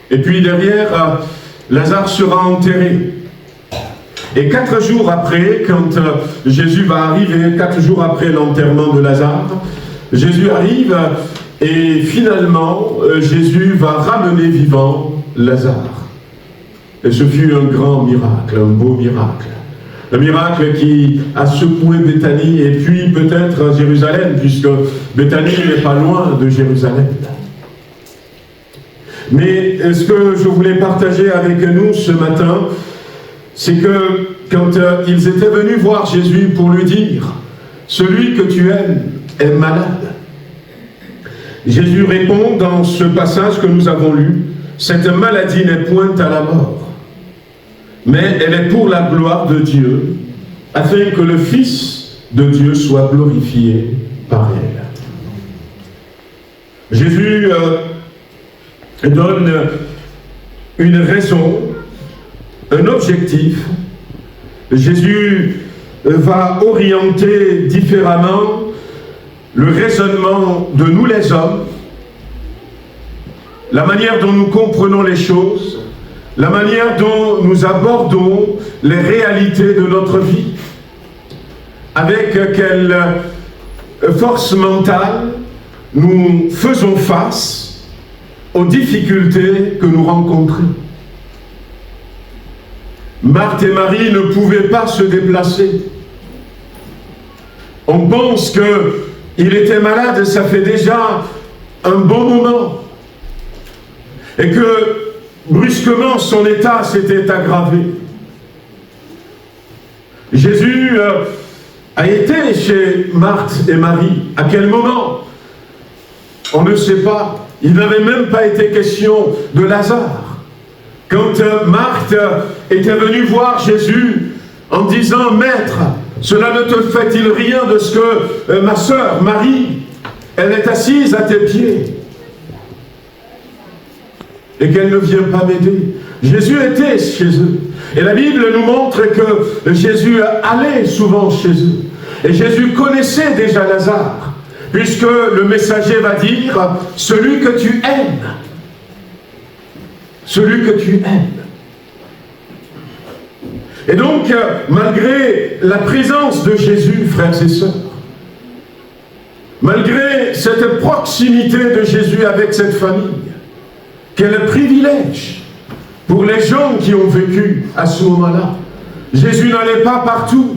Speaker 4: Et puis derrière, Lazare sera enterré. Et 4 jours après, quand Jésus va arriver, 4 jours après l'enterrement de Lazare, Jésus arrive et finalement, Jésus va ramener vivant Lazare. Et ce fut un grand miracle, un beau miracle. Un miracle qui a secoué Béthanie et puis peut-être Jérusalem, puisque Béthanie n'est pas loin de Jérusalem. Mais ce que je voulais partager avec nous ce matin, c'est que quand ils étaient venus voir Jésus pour lui dire « Celui que tu aimes est malade », Jésus répond dans ce passage que nous avons lu « Cette maladie n'est point à la mort, mais elle est pour la gloire de Dieu, afin que le Fils de Dieu soit glorifié par elle. » Jésus donne une raison, un objectif. Jésus va orienter différemment le raisonnement de nous les hommes, la manière dont nous comprenons les choses, la manière dont nous abordons les réalités de notre vie, avec quelle force mentale nous faisons face aux difficultés que nous rencontrons. Marthe et Marie ne pouvaient pas se déplacer. On pense qu'il était malade, ça fait déjà un bon moment, et que brusquement, son état s'était aggravé. Jésus a été chez Marthe et Marie. À quel moment? On ne sait pas. Il n'avait même pas été question de Lazare. Quand Marthe était venue voir Jésus en disant « Maître, cela ne te fait-il rien de ce que ma sœur Marie, elle est assise à tes pieds ?» et qu'elle ne vient pas m'aider. Jésus était chez eux. Et la Bible nous montre que Jésus allait souvent chez eux. Et Jésus connaissait déjà Lazare, puisque le messager va dire « Celui que tu aimes. Celui que tu aimes. » Et donc, malgré la présence de Jésus, frères et sœurs, malgré cette proximité de Jésus avec cette famille, quel privilège pour les gens qui ont vécu à ce moment-là. Jésus n'allait pas partout.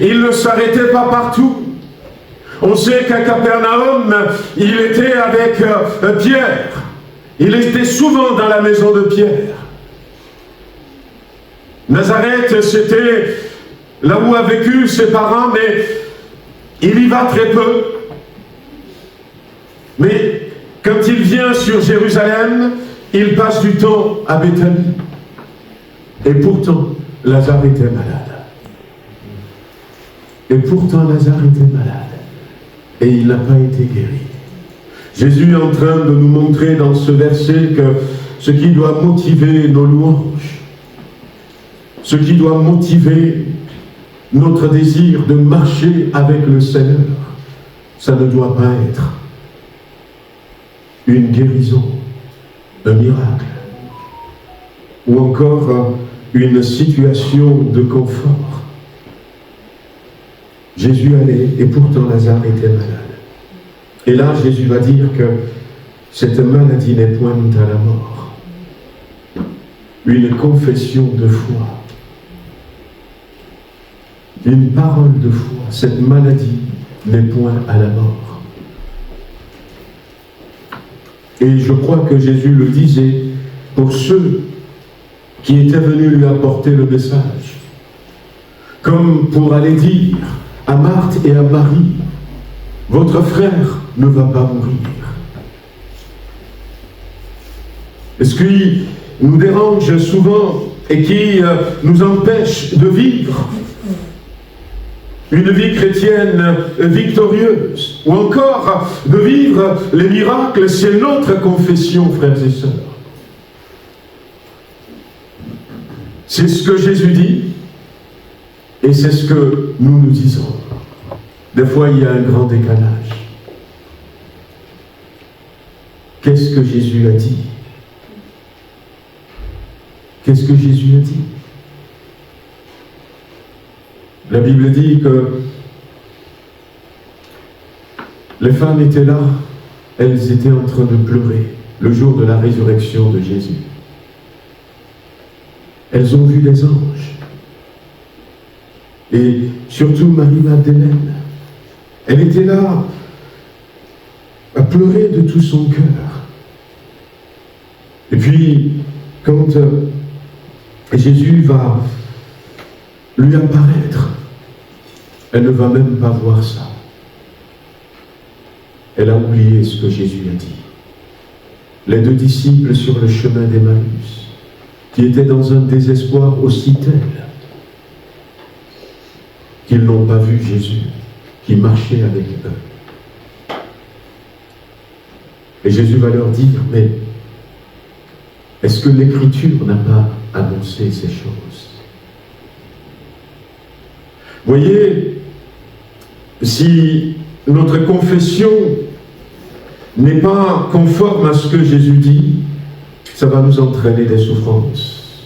Speaker 4: Il ne s'arrêtait pas partout. On sait qu'à Capernaum, il était avec Pierre. Il était souvent dans la maison de Pierre. Nazareth, c'était là où a vécu ses parents, mais il y va très peu. Mais quand il vient sur Jérusalem, il passe du temps à Béthanie. Et pourtant, Lazare était malade. Et pourtant, Lazare était malade. Et il n'a pas été guéri. Jésus est en train de nous montrer dans ce verset que ce qui doit motiver nos louanges, ce qui doit motiver notre désir de marcher avec le Seigneur, ça ne doit pas être une guérison, un miracle, ou encore une situation de confort. Jésus allait, et pourtant Lazare était malade. Et là, Jésus va dire que cette maladie n'est point à la mort. Une confession de foi. Une parole de foi. Cette maladie n'est point à la mort. Et je crois que Jésus le disait pour ceux qui étaient venus lui apporter le message. Comme pour aller dire à Marthe et à Marie, votre frère ne va pas mourir. Et ce qui nous dérange souvent et qui nous empêche de vivre une vie chrétienne victorieuse, ou encore de vivre les miracles, c'est notre confession, frères et sœurs. C'est ce que Jésus dit, et c'est ce que nous nous disons. Des fois, il y a un grand décalage. Qu'est-ce que Jésus a dit? Qu'est-ce que Jésus a dit? La Bible dit que les femmes étaient là, elles étaient en train de pleurer le jour de la résurrection de Jésus. Elles ont vu des anges. Et surtout Marie-Madeleine, elle était là à pleurer de tout son cœur. Et puis, quand Jésus va lui apparaître, elle ne va même pas voir ça. Elle a oublié ce que Jésus a dit. Les deux disciples sur le chemin d'Emmaüs, qui étaient dans un désespoir aussi tel qu'ils n'ont pas vu Jésus, qui marchait avec eux. Et Jésus va leur dire, mais est-ce que l'Écriture n'a pas annoncé ces choses? Voyez, si notre confession n'est pas conforme à ce que Jésus dit, ça va nous entraîner des souffrances.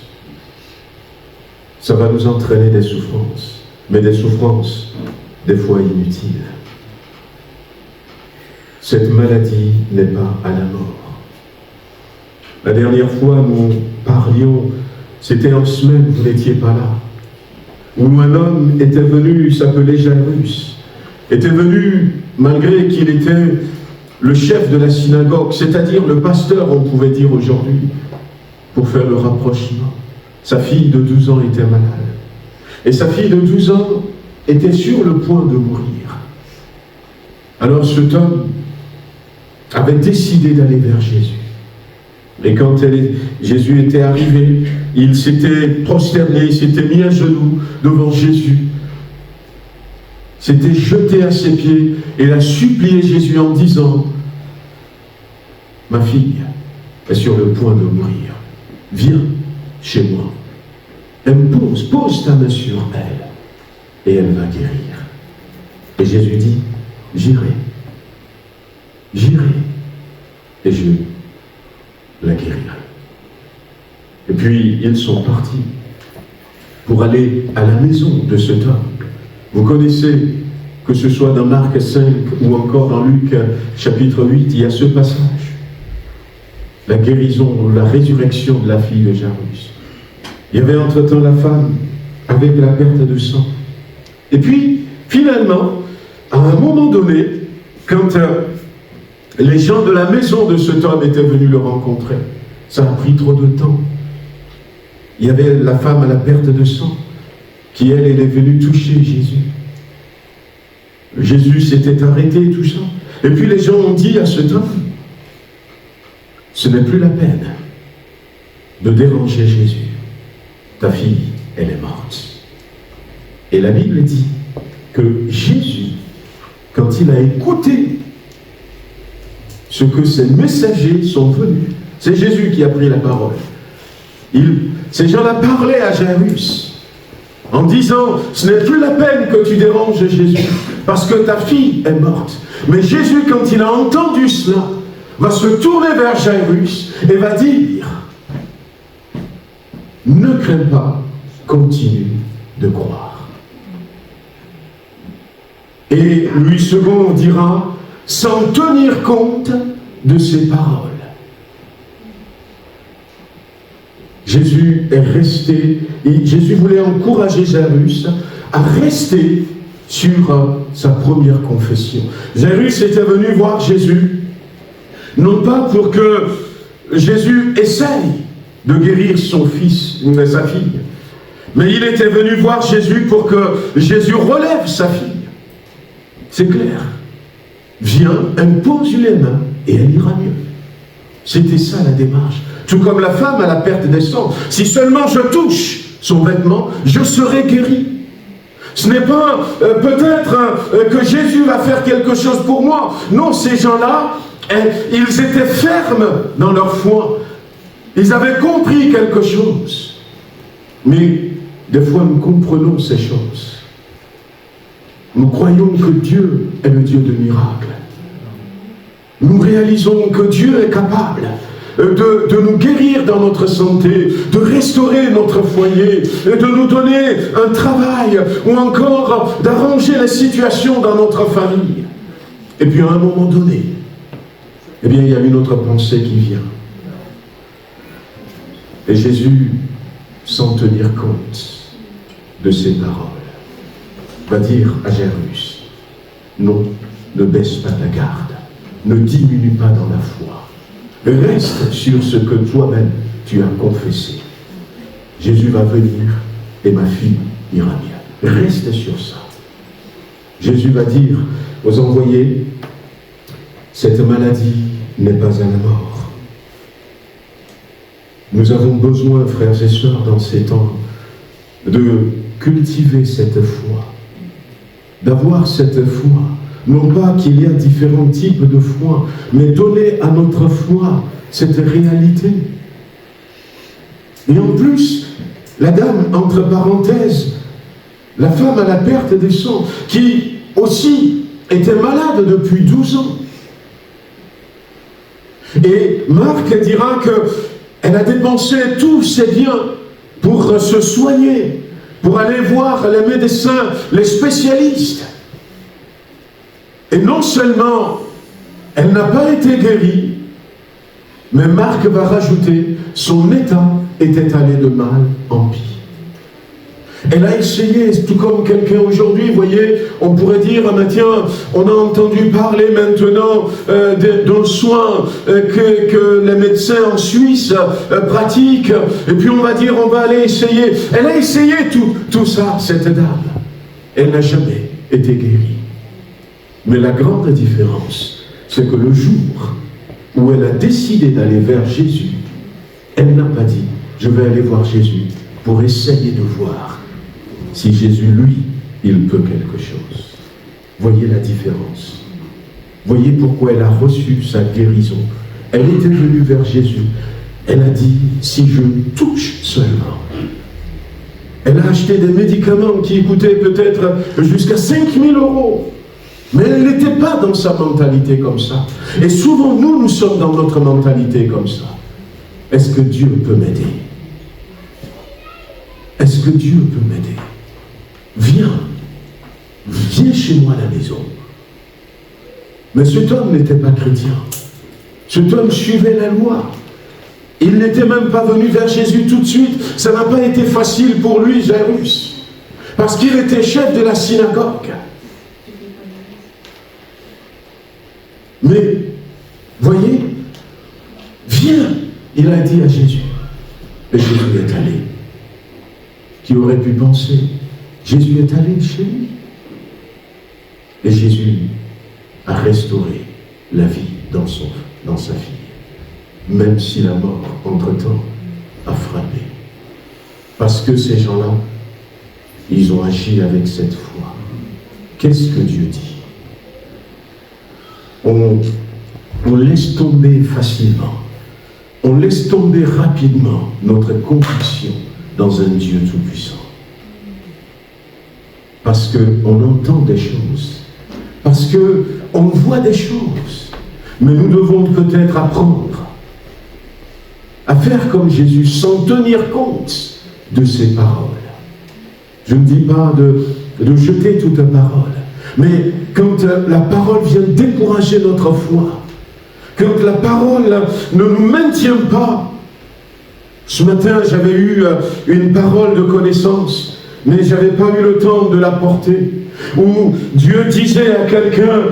Speaker 4: Ça va nous entraîner des souffrances, mais des souffrances des fois inutiles. Cette maladie n'est pas à la mort. La dernière fois, nous parlions, c'était en semaine, vous n'étiez pas là, où un homme était venu, il s'appelait Jairus, était venu, malgré qu'il était le chef de la synagogue, c'est-à-dire le pasteur, on pouvait dire aujourd'hui, pour faire le rapprochement. Sa fille de 12 ans était malade. Et sa fille de 12 ans était sur le point de mourir. Alors cet homme avait décidé d'aller vers Jésus. Et quand Jésus était arrivé, il s'était prosterné, il s'était mis à genoux devant Jésus, s'était jeté à ses pieds et a supplié Jésus en disant, ma fille est sur le point de mourir, viens chez moi. Pose ta main sur elle et elle va guérir. Et Jésus dit, j'irai et je la guérirai. Et puis ils sont partis pour aller à la maison de cet homme. Vous connaissez, que ce soit dans Marc 5 ou encore dans Luc chapitre 8, il y a ce passage. La guérison, la résurrection de la fille de Jairus. Il y avait entre-temps la femme avec la perte de sang. Et puis, finalement, à un moment donné, quand les gens de la maison de cet homme étaient venus le rencontrer, ça a pris trop de temps. Il y avait la femme à la perte de sang, qui elle est venue toucher Jésus. Jésus s'était arrêté, tout ça. Et puis les gens ont dit à cet homme, ce n'est plus la peine de déranger Jésus. Ta fille, elle est morte. Et la Bible dit que Jésus, quand il a écouté ce que ces messagers sont venus, c'est Jésus qui a pris la parole. Ces gens-là parlaient à Jairus en disant, ce n'est plus la peine que tu déranges Jésus, parce que ta fille est morte. Mais Jésus, quand il a entendu cela, va se tourner vers Jairus et va dire, ne crains pas, continue de croire. Et lui second dira, sans tenir compte de ses paroles. Jésus est resté, et Jésus voulait encourager Jairus à rester sur sa première confession. Jairus était venu voir Jésus, non pas pour que Jésus essaye de guérir son fils ou sa fille, mais il était venu voir Jésus pour que Jésus relève sa fille. C'est clair. Viens, impose les mains et elle ira mieux. C'était ça la démarche. Tout comme la femme à la perte des sangs. Si seulement je touche son vêtement, je serai guéri. Ce n'est pas peut-être que Jésus va faire quelque chose pour moi. Non, ces gens-là, ils étaient fermes dans leur foi. Ils avaient compris quelque chose. Mais des fois, nous comprenons ces choses. Nous croyons que Dieu est le Dieu de miracles. Nous réalisons que Dieu est capable de nous guérir dans notre santé, de restaurer notre foyer, de nous donner un travail, ou encore d'arranger les situations dans notre famille. Et puis à un moment donné, eh bien, il y a une autre pensée qui vient. Et Jésus, sans tenir compte de ses paroles, va dire à Jairus, non, ne baisse pas ta garde, ne diminue pas dans la foi, reste sur ce que toi-même tu as confessé. Jésus va venir et ma fille ira bien. Reste sur ça. Jésus va dire aux envoyés, cette maladie n'est pas à la mort. Nous avons besoin, frères et sœurs, dans ces temps, de cultiver cette foi, d'avoir cette foi. Non pas qu'il y a différents types de foi, mais donner à notre foi cette réalité. Et en plus, la dame, entre parenthèses, la femme à la perte des sangs, qui aussi était malade depuis 12 ans. Et Marc dira qu'elle a dépensé tous ses biens pour se soigner, pour aller voir les médecins, les spécialistes. Et non seulement elle n'a pas été guérie, mais Marc va rajouter, son état était allé de mal en pis. Elle a essayé, tout comme quelqu'un aujourd'hui, vous voyez, on pourrait dire, ah ben tiens, on a entendu parler maintenant d'un soin que les médecins en Suisse pratiquent, et puis on va dire, on va aller essayer. Elle a essayé tout ça, cette dame. Elle n'a jamais été guérie. Mais la grande différence, c'est que le jour où elle a décidé d'aller vers Jésus, elle n'a pas dit, je vais aller voir Jésus pour essayer de voir si Jésus, lui, il peut quelque chose. Voyez la différence. Voyez pourquoi elle a reçu sa guérison. Elle était venue vers Jésus. Elle a dit, si je touche seulement. Elle a acheté des médicaments qui coûtaient peut-être jusqu'à 5 000 €. Mais elle n'était pas dans sa mentalité comme ça. Et souvent, nous sommes dans notre mentalité comme ça. Est-ce que Dieu peut m'aider? Est-ce que Dieu peut m'aider? Viens chez moi à la maison. Mais cet homme n'était pas chrétien. Cet homme suivait la loi. Il n'était même pas venu vers Jésus tout de suite. Ça n'a pas été facile pour lui, Jairus. Parce qu'il était chef de la synagogue. Mais, voyez, viens, il a dit à Jésus. Et Jésus est allé. Qui aurait pu penser? Jésus est allé chez lui. Et Jésus a restauré la vie dans sa fille. Même si la mort, entre-temps, a frappé. Parce que ces gens-là, ils ont agi avec cette foi. Qu'est-ce que Dieu dit? On laisse tomber facilement. On laisse tomber rapidement notre conviction dans un Dieu tout-puissant. Parce qu'on entend des choses. Parce qu'on voit des choses. Mais nous devons peut-être apprendre à faire comme Jésus sans tenir compte de ses paroles. Je ne dis pas de jeter toute parole. Mais quand la parole vient décourager notre foi, quand la parole ne nous maintient pas. Ce matin, j'avais eu une parole de connaissance, mais je n'avais pas eu le temps de la porter. Où Dieu disait à quelqu'un,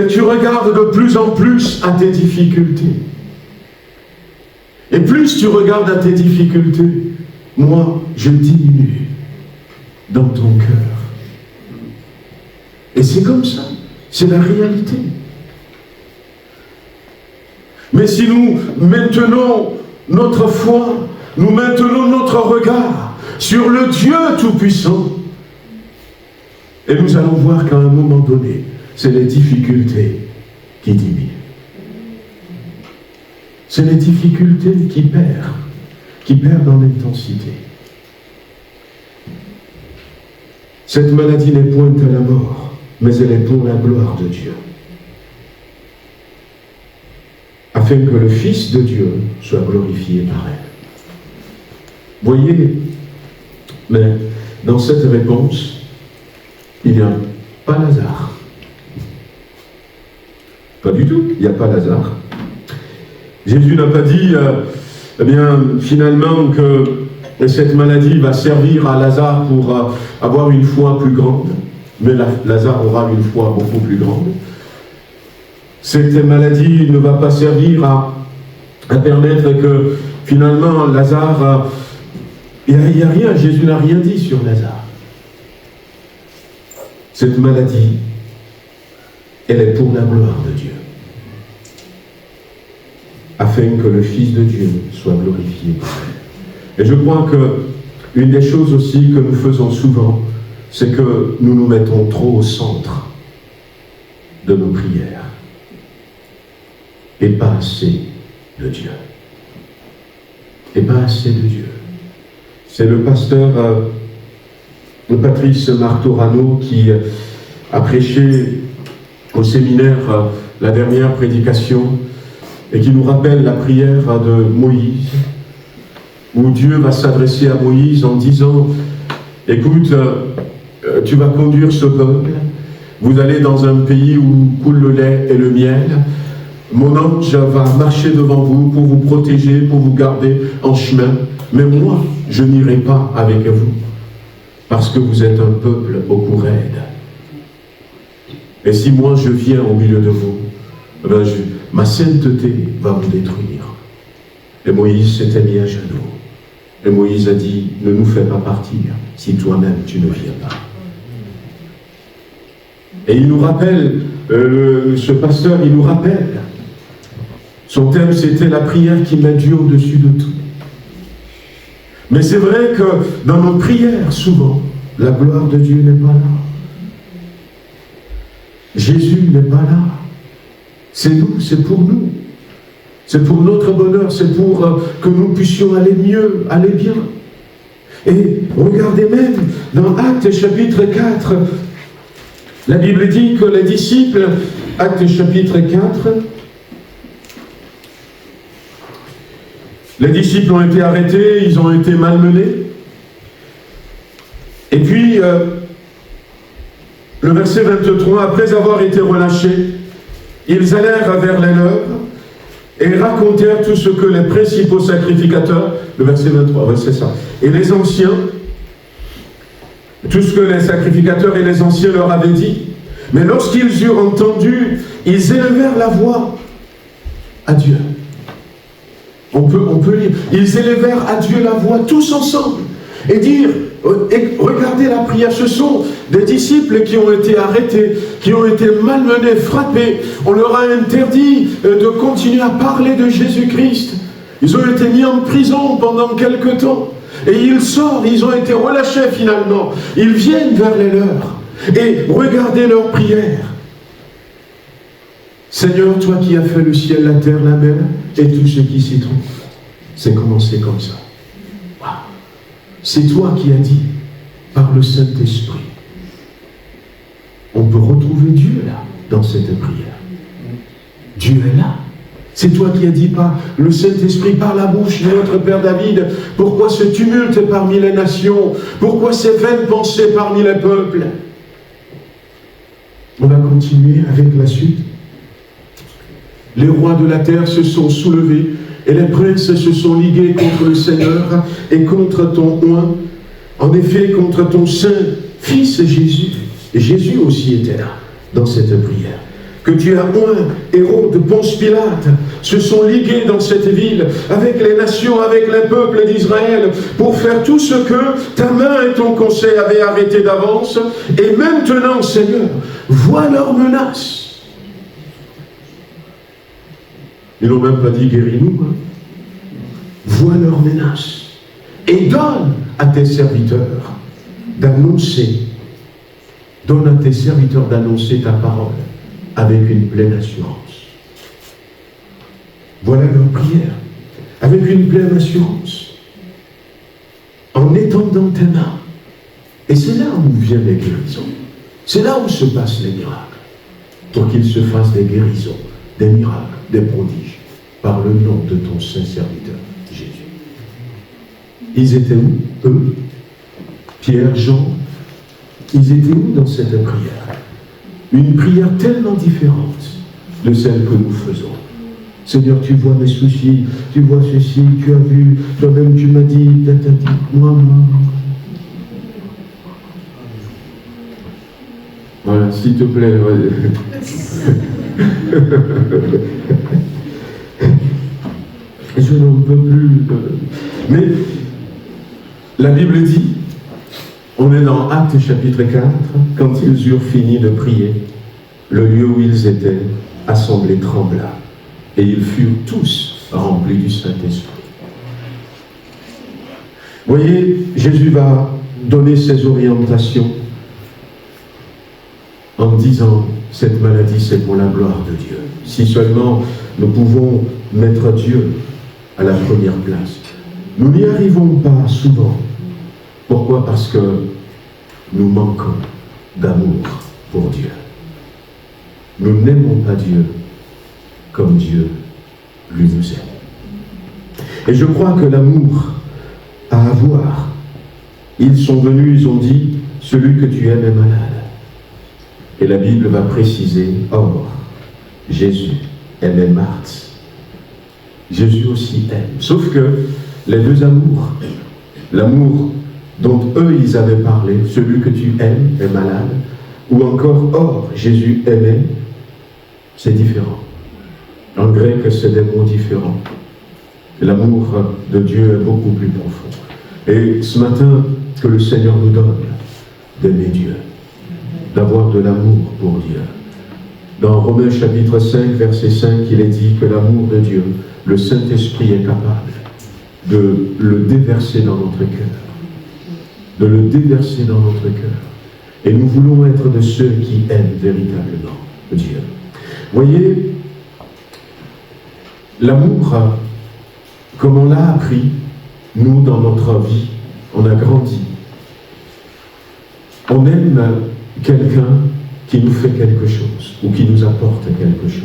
Speaker 4: tu regardes de plus en plus à tes difficultés. Et plus tu regardes à tes difficultés, moi, je diminue dans ton cœur. Et c'est comme ça, c'est la réalité. Mais si nous maintenons notre foi, nous maintenons notre regard sur le Dieu Tout-Puissant, et nous allons voir qu'à un moment donné, c'est les difficultés qui diminuent. C'est les difficultés qui perdent en intensité. Cette maladie n'est point à la mort, mais elle est pour la gloire de Dieu. Afin que le Fils de Dieu soit glorifié par elle. Voyez, mais dans cette réponse, il n'y a pas Lazare. Pas du tout, il n'y a pas Lazare. Jésus n'a pas dit, eh bien, finalement, que cette maladie va servir à Lazare pour avoir une foi plus grande. Mais Lazare aura une foi beaucoup plus grande. Cette maladie ne va pas servir à permettre que, finalement, Lazare... Il n'y a rien, Jésus n'a rien dit sur Lazare. Cette maladie, elle est pour la gloire de Dieu. Afin que le Fils de Dieu soit glorifié par elle. Et je crois qu'une des choses aussi que nous faisons souvent, c'est que nous nous mettons trop au centre de nos prières. Et pas assez de Dieu. Et pas assez de Dieu. C'est le pasteur Patrice Martorano qui a prêché au séminaire la dernière prédication et qui nous rappelle la prière de Moïse, où Dieu va s'adresser à Moïse en disant « Écoute, tu vas conduire ce peuple, vous allez dans un pays où coule le lait et le miel, mon ange va marcher devant vous pour vous protéger, pour vous garder en chemin, mais moi, je n'irai pas avec vous, parce que vous êtes un peuple au cou raide. Et si moi je viens au milieu de vous, ben ma sainteté va vous détruire. » Et Moïse s'était mis à genoux. Et Moïse a dit, ne nous fais pas partir si toi-même tu ne viens pas. Et il nous rappelle, ce pasteur, il nous rappelle, son thème c'était la prière qui met Dieu au-dessus de tout. Mais c'est vrai que dans nos prières, souvent, la gloire de Dieu n'est pas là. Jésus n'est pas là. C'est nous, c'est pour nous. C'est pour notre bonheur, c'est pour que nous puissions aller mieux, aller bien. Et regardez même, dans Actes chapitre 4, la Bible dit que les disciples, Actes chapitre 4, les disciples ont été arrêtés, ils ont été malmenés. Et puis, le verset 23, après avoir été relâchés, ils allèrent vers les leurs et racontèrent tout ce que les principaux sacrificateurs, le verset 23, ouais, c'est ça, et les anciens, tout ce que les sacrificateurs et les anciens leur avaient dit. Mais lorsqu'ils eurent entendu, ils élevèrent la voix à Dieu. On peut lire. Ils élevèrent à Dieu la voix tous ensemble et dire, et regardez la prière, ce sont des disciples qui ont été arrêtés, qui ont été malmenés, frappés. On leur a interdit de continuer à parler de Jésus-Christ. Ils ont été mis en prison pendant quelque temps. Et ils sortent, ils ont été relâchés finalement. Ils viennent vers les leurs. Et regardez leur prière. Seigneur, toi qui as fait le ciel, la terre, la mer et tout ce qui s'y trouve. C'est commencé comme ça. Wow. C'est toi qui as dit, par le Saint-Esprit. On peut retrouver Dieu là, dans cette prière. Dieu est là. C'est toi qui as dit par le Saint-Esprit, par la bouche de notre Père David, pourquoi ce tumulte parmi les nations, pourquoi ces vaines pensées parmi les peuples. On va continuer avec la suite. Les rois de la terre se sont soulevés et les princes se sont ligués contre le Seigneur et contre ton oint, en effet contre ton saint fils Jésus. Et Jésus aussi était là, dans cette prière. Que tu as oint, Hérode, Ponce Pilate, se sont ligués dans cette ville, avec les nations, avec les peuples d'Israël, pour faire tout ce que ta main et ton conseil avaient arrêté d'avance. Et maintenant, Seigneur, vois leurs menaces. Ils n'ont même pas dit guéris-nous. Hein. Vois leurs menaces. Et donne à tes serviteurs d'annoncer. Donne à tes serviteurs d'annoncer ta parole avec une pleine assurance. Voilà leur prière. Avec une pleine assurance. En étendant tes mains. Et c'est là où viennent les guérisons. C'est là où se passent les miracles. Pour qu'il se fasse des guérisons, des miracles, des prodiges, par le nom de ton saint serviteur, Jésus. Ils étaient où, eux? Pierre, Jean, ils étaient où dans cette prière? Une prière tellement différente de celle que nous faisons. Seigneur, tu vois mes soucis, tu vois ceci, tu as vu, toi-même tu m'as dit, moi. Voilà, s'il te plaît. Je n'en peux plus. Mais la Bible dit, on est dans Actes chapitre 4, quand ils eurent fini de prier, le lieu où ils étaient assemblés trembla, et ils furent tous remplis du Saint-Esprit. Voyez, Jésus va donner ses orientations en disant, cette maladie c'est pour la gloire de Dieu. Si seulement nous pouvons mettre Dieu à la première place. Nous n'y arrivons pas souvent. Pourquoi? Parce que nous manquons d'amour pour Dieu. Nous n'aimons pas Dieu comme Dieu lui nous aime. Et je crois que l'amour à avoir, ils sont venus, ils ont dit, celui que tu aimes est malade. Et la Bible va préciser, or, Jésus aimait Marthe. Jésus aussi aime. Sauf que les deux amours, l'amour dont eux ils avaient parlé, celui que tu aimes est malade, ou encore, or, Jésus aimait, c'est différent. En grec, c'est des mots différents. L'amour de Dieu est beaucoup plus profond. Et ce matin, que le Seigneur nous donne d'aimer Dieu, d'avoir de l'amour pour Dieu. Dans Romains chapitre 5, verset 5, il est dit que l'amour de Dieu, le Saint-Esprit est capable de le déverser dans notre cœur. De le déverser dans notre cœur. Et nous voulons être de ceux qui aiment véritablement Dieu. Voyez, l'amour, comme on l'a appris, nous, dans notre vie, on a grandi. On aime quelqu'un qui nous fait quelque chose, ou qui nous apporte quelque chose.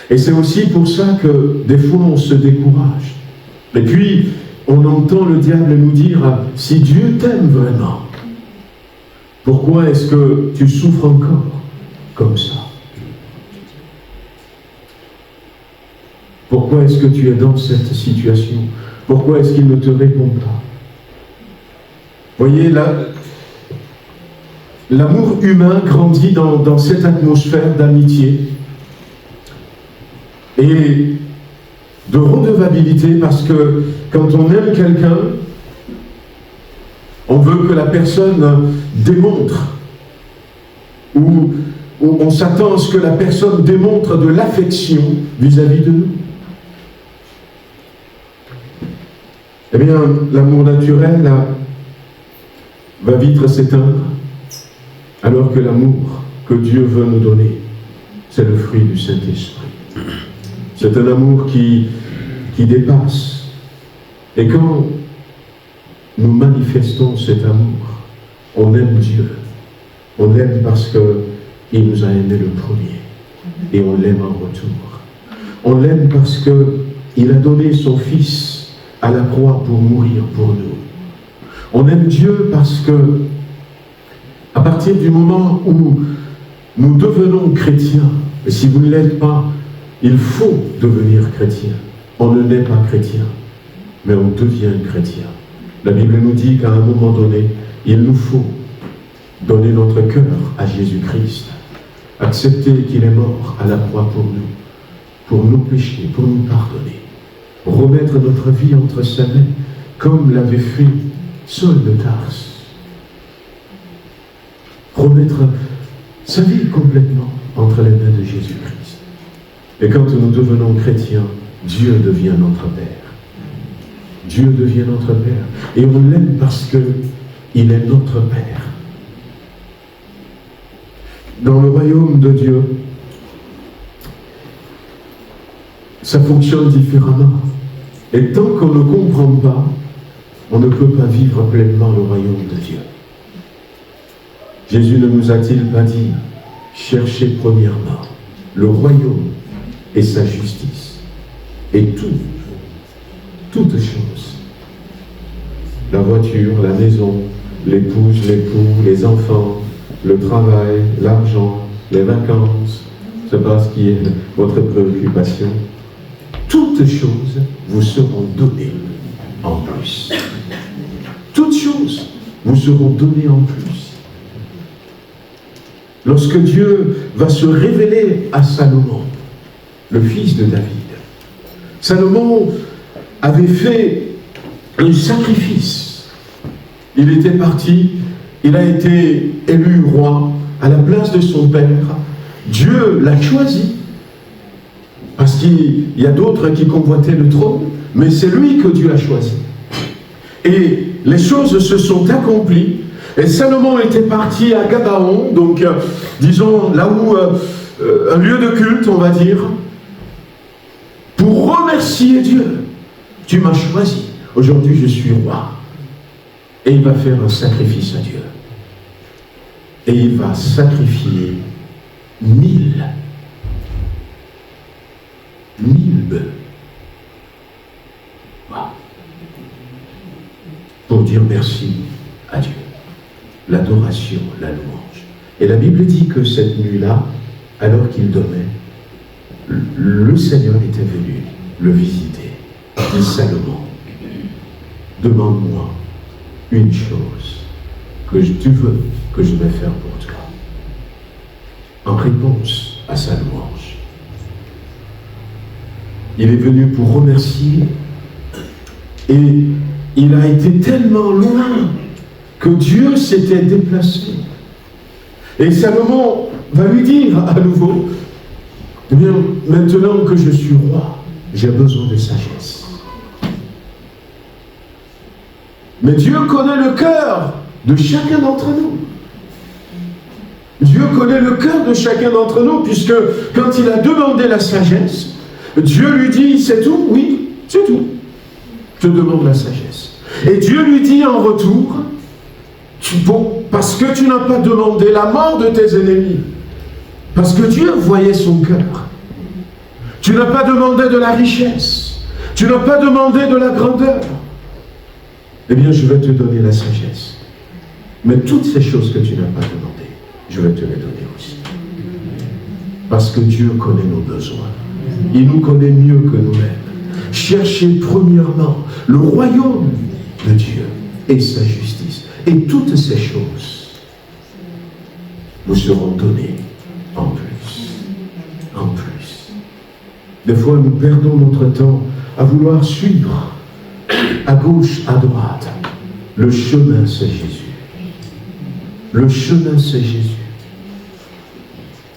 Speaker 4: Et c'est aussi pour ça que, des fois, on se décourage. Et puis, on entend le diable nous dire, si Dieu t'aime vraiment, pourquoi est-ce que tu souffres encore comme ça? Pourquoi est-ce que tu es dans cette situation? Pourquoi est-ce qu'il ne te répond pas? Voyez, là, l'amour humain grandit dans cette atmosphère d'amitié et de redevabilité, parce que quand on aime quelqu'un, on veut que la personne démontre, ou on s'attend à ce que la personne démontre de l'affection vis-à-vis de nous. Eh bien, l'amour naturel va vite s'éteindre, alors que l'amour que Dieu veut nous donner, c'est le fruit du Saint-Esprit. C'est un amour qui dépasse. Et quand nous manifestons cet amour, on aime Dieu. On l'aime parce qu'il nous a aimés le premier. Et on l'aime en retour. On l'aime parce qu'il a donné son Fils à la croix pour mourir pour nous. On aime Dieu parce que, à partir du moment où nous devenons chrétiens, et si vous ne l'êtes pas, il faut devenir chrétien. On ne naît pas chrétien, mais on devient chrétien. La Bible nous dit qu'à un moment donné, il nous faut donner notre cœur à Jésus-Christ, accepter qu'il est mort à la croix pour nos péchés, pour nous pardonner, remettre notre vie entre ses mains, comme l'avait fait Saul de Tarse. Remettre sa vie complètement entre les mains de Jésus-Christ. Et quand nous devenons chrétiens, Dieu devient notre Père. Dieu devient notre Père. Et on l'aime parce qu'il est notre Père. Dans le royaume de Dieu, ça fonctionne différemment. Et tant qu'on ne comprend pas, on ne peut pas vivre pleinement le royaume de Dieu. Jésus ne nous a-t-il pas dit, cherchez premièrement le royaume et sa justice, et toutes choses, la voiture, la maison, l'épouse, l'époux, les enfants, le travail, l'argent, les vacances, je ne sais pas ce qui est votre préoccupation, toutes choses vous seront données en plus. Toutes choses vous seront données en plus. Lorsque Dieu va se révéler à Salomon, le fils de David, Salomon avait fait un sacrifice. Il était parti, il a été élu roi à la place de son père. Dieu l'a choisi, parce qu'il y a d'autres qui convoitaient le trône, mais c'est lui que Dieu a choisi. Et les choses se sont accomplies. Et Salomon était parti à Gabaon, donc disons là où un lieu de culte, on va dire, pour remercier Dieu. Tu m'as choisi, aujourd'hui je suis roi. Et il va faire un sacrifice à Dieu. Et il va sacrifier 1000 bœufs. Wow. Pour dire merci à Dieu. L'adoration, la louange. Et la Bible dit que cette nuit-là, alors qu'il dormait, le Seigneur était venu le visiter. Dit Salomon, demande-moi une chose que tu veux que je vais faire pour toi. En réponse à sa louange. Il est venu pour remercier et il a été tellement loin que Dieu s'était déplacé. Et Salomon va lui dire à nouveau, eh bien, maintenant que je suis roi, j'ai besoin de sagesse. Mais Dieu connaît le cœur de chacun d'entre nous. Dieu connaît le cœur de chacun d'entre nous, puisque quand il a demandé la sagesse, Dieu lui dit, c'est tout? Oui, c'est tout. Je demande la sagesse. Et Dieu lui dit en retour, parce que tu n'as pas demandé la mort de tes ennemis, parce que Dieu voyait son cœur. Tu n'as pas demandé de la richesse, tu n'as pas demandé de la grandeur. Eh bien, je vais te donner la sagesse. Mais toutes ces choses que tu n'as pas demandées, je vais te les donner aussi. Parce que Dieu connaît nos besoins. Il nous connaît mieux que nous-mêmes. Cherchez premièrement le royaume de Dieu et sa justice. Et toutes ces choses vous seront donnés en plus. En plus. Des fois, nous perdons notre temps à vouloir suivre à gauche, à droite. Le chemin, c'est Jésus. Le chemin, c'est Jésus.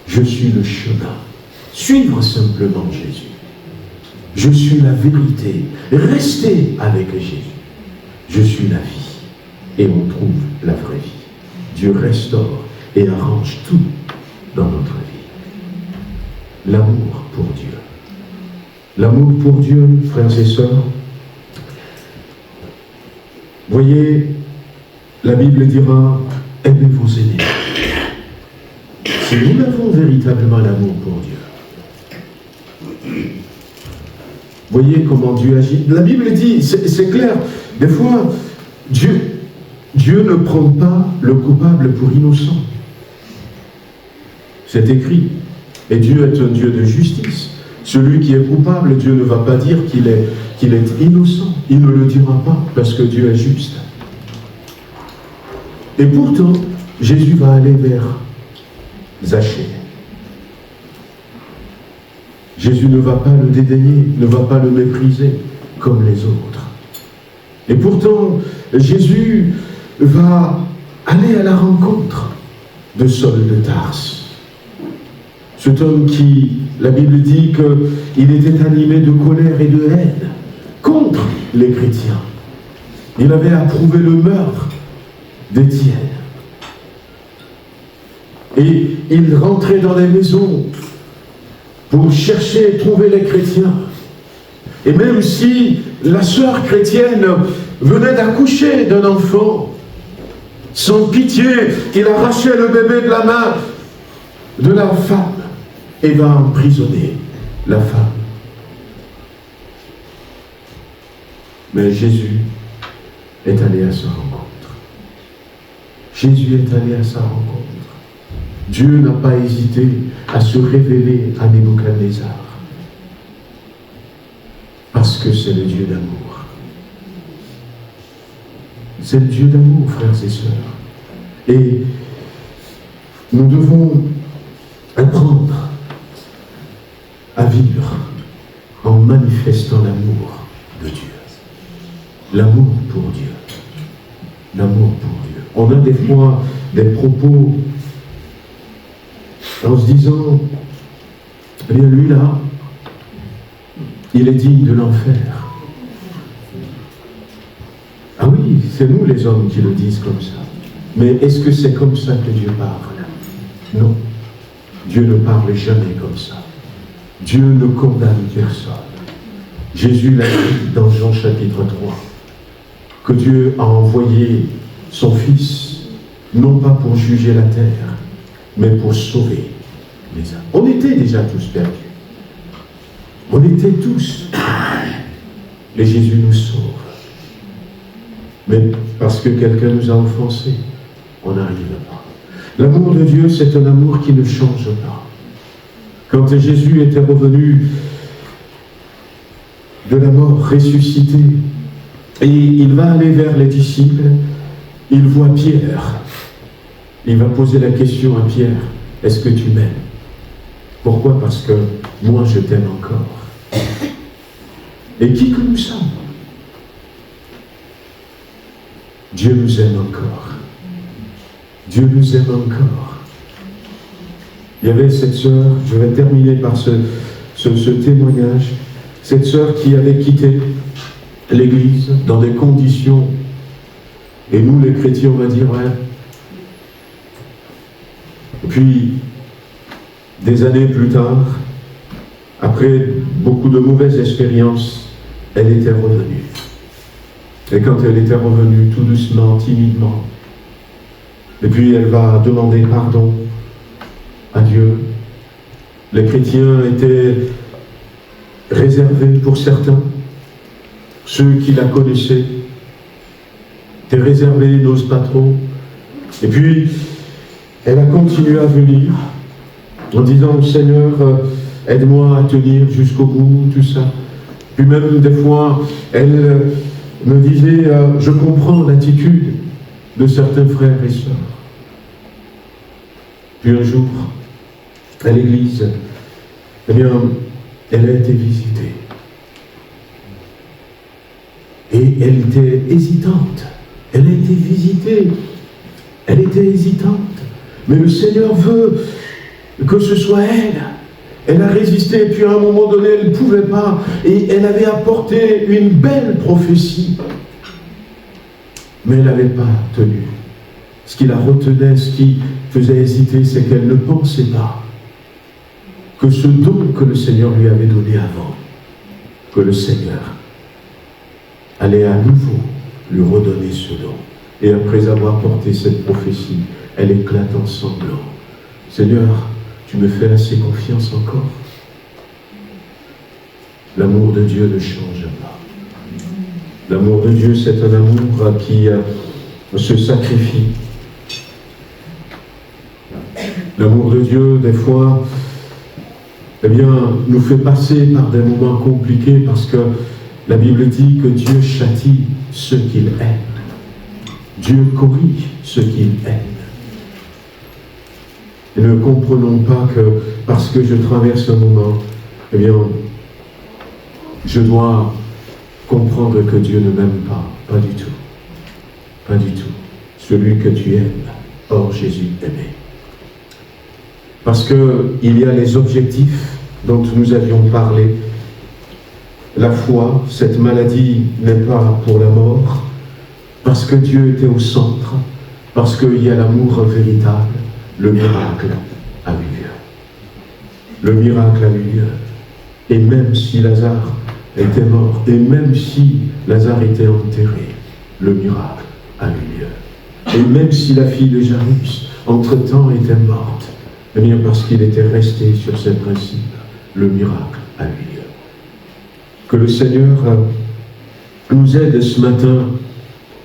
Speaker 4: Je suis le chemin. Suivre simplement Jésus. Je suis la vérité. Restez avec Jésus. Je suis la vie. Et on trouve la vraie vie. Dieu restaure et arrange tout dans notre vie. L'amour pour Dieu. L'amour pour Dieu, frères et sœurs. Voyez, la Bible dira, aimez vos ennemis. Si nous avons véritablement l'amour pour Dieu, voyez comment Dieu agit. La Bible dit, c'est clair, des fois, Dieu ne prend pas le coupable pour innocent. C'est écrit. Et Dieu est un Dieu de justice. Celui qui est coupable, Dieu ne va pas dire qu'il est innocent. Il ne le dira pas parce que Dieu est juste. Et pourtant, Jésus va aller vers Zachée. Jésus ne va pas le dédaigner, ne va pas le mépriser comme les autres. Et pourtant, Jésus va aller à la rencontre de Saul de Tarse. Cet homme qui, la Bible dit qu'il était animé de colère et de haine contre les chrétiens. Il avait approuvé le meurtre d'Étienne. Et il rentrait dans les maisons pour chercher et trouver les chrétiens. Et même si la sœur chrétienne venait d'accoucher d'un enfant, sans pitié, il arrachait le bébé de la main de la femme et va emprisonner la femme. Mais Jésus est allé à sa rencontre. Jésus est allé à sa rencontre. Dieu n'a pas hésité à se révéler à Nebuchadnezzar. Parce que c'est le Dieu d'amour. C'est le Dieu d'amour, frères et sœurs. Et nous devons apprendre à vivre en manifestant l'amour de Dieu. L'amour pour Dieu. L'amour pour Dieu. On a des fois des propos en se disant, eh bien lui là, il est digne de l'enfer. Ah oui, c'est nous les hommes qui le disent comme ça. Mais est-ce que c'est comme ça que Dieu parle? Non. Dieu ne parle jamais comme ça. Dieu ne condamne personne. Jésus l'a dit dans Jean chapitre 3, que Dieu a envoyé son Fils, non pas pour juger la terre, mais pour sauver les âmes. On était déjà tous perdus. On était tous. Et Jésus nous sauve. Mais parce que quelqu'un nous a offensés, on n'arrive pas. L'amour de Dieu, c'est un amour qui ne change pas. Quand Jésus était revenu de la mort, ressuscité, et il va aller vers les disciples, il voit Pierre. Il va poser la question à Pierre, est-ce que tu m'aimes? Pourquoi? Parce que moi je t'aime encore. Et qui que nous sommes? Dieu nous aime encore. Dieu nous aime encore. Il y avait cette sœur, je vais terminer par ce témoignage, cette sœur qui avait quitté l'église dans des conditions, et nous les chrétiens on va dire, ouais. Et puis, des années plus tard, après beaucoup de mauvaises expériences, elle était revenue. Et quand elle était revenue, tout doucement, timidement, et puis elle va demander pardon à Dieu. Les chrétiens étaient réservés pour certains. Ceux qui la connaissaient étaient réservés, n'osent pas trop. Et puis, elle a continué à venir en disant, Seigneur, aide-moi à tenir jusqu'au bout, tout ça. Puis même des fois, elle me disait, je comprends l'attitude de certains frères et sœurs. Puis un jour, à l'église, eh bien, elle a été visitée. Et elle était hésitante. Elle a été visitée. Elle était hésitante. Mais le Seigneur veut que ce soit elle. Elle a résisté, et puis à un moment donné, elle ne pouvait pas. Et elle avait apporté une belle prophétie. Mais elle n'avait pas tenu. Ce qui la retenait, ce qui faisait hésiter, c'est qu'elle ne pensait pas que ce don que le Seigneur lui avait donné avant, que le Seigneur allait à nouveau lui redonner ce don. Et après avoir porté cette prophétie, elle éclate en sanglots. Seigneur, tu me fais assez confiance encore. L'amour de Dieu ne change pas. L'amour de Dieu, c'est un amour qui se sacrifie. L'amour de Dieu, des fois, eh bien, nous fait passer par des moments compliqués parce que la Bible dit que Dieu châtie ceux qu'il aime. Dieu corrige ceux qu'il aime. Et ne comprenons pas que parce que je traverse un moment, eh bien, je dois comprendre que Dieu ne m'aime pas. Pas du tout. Pas du tout. Celui que tu aimes, hors Jésus aimé. Parce qu'il y a les objectifs dont nous avions parlé. La foi, cette maladie n'est pas pour la mort, parce que Dieu était au centre, parce qu'il y a l'amour véritable, le miracle a eu lieu. Le miracle a eu lieu. Et même si Lazare était mort, et même si Lazare était enterré, le miracle a eu lieu. Et même si la fille de Jairus, entre-temps, était morte, eh bien parce qu'il était resté sur ses principes, le miracle a eu lieu. Que le Seigneur nous aide ce matin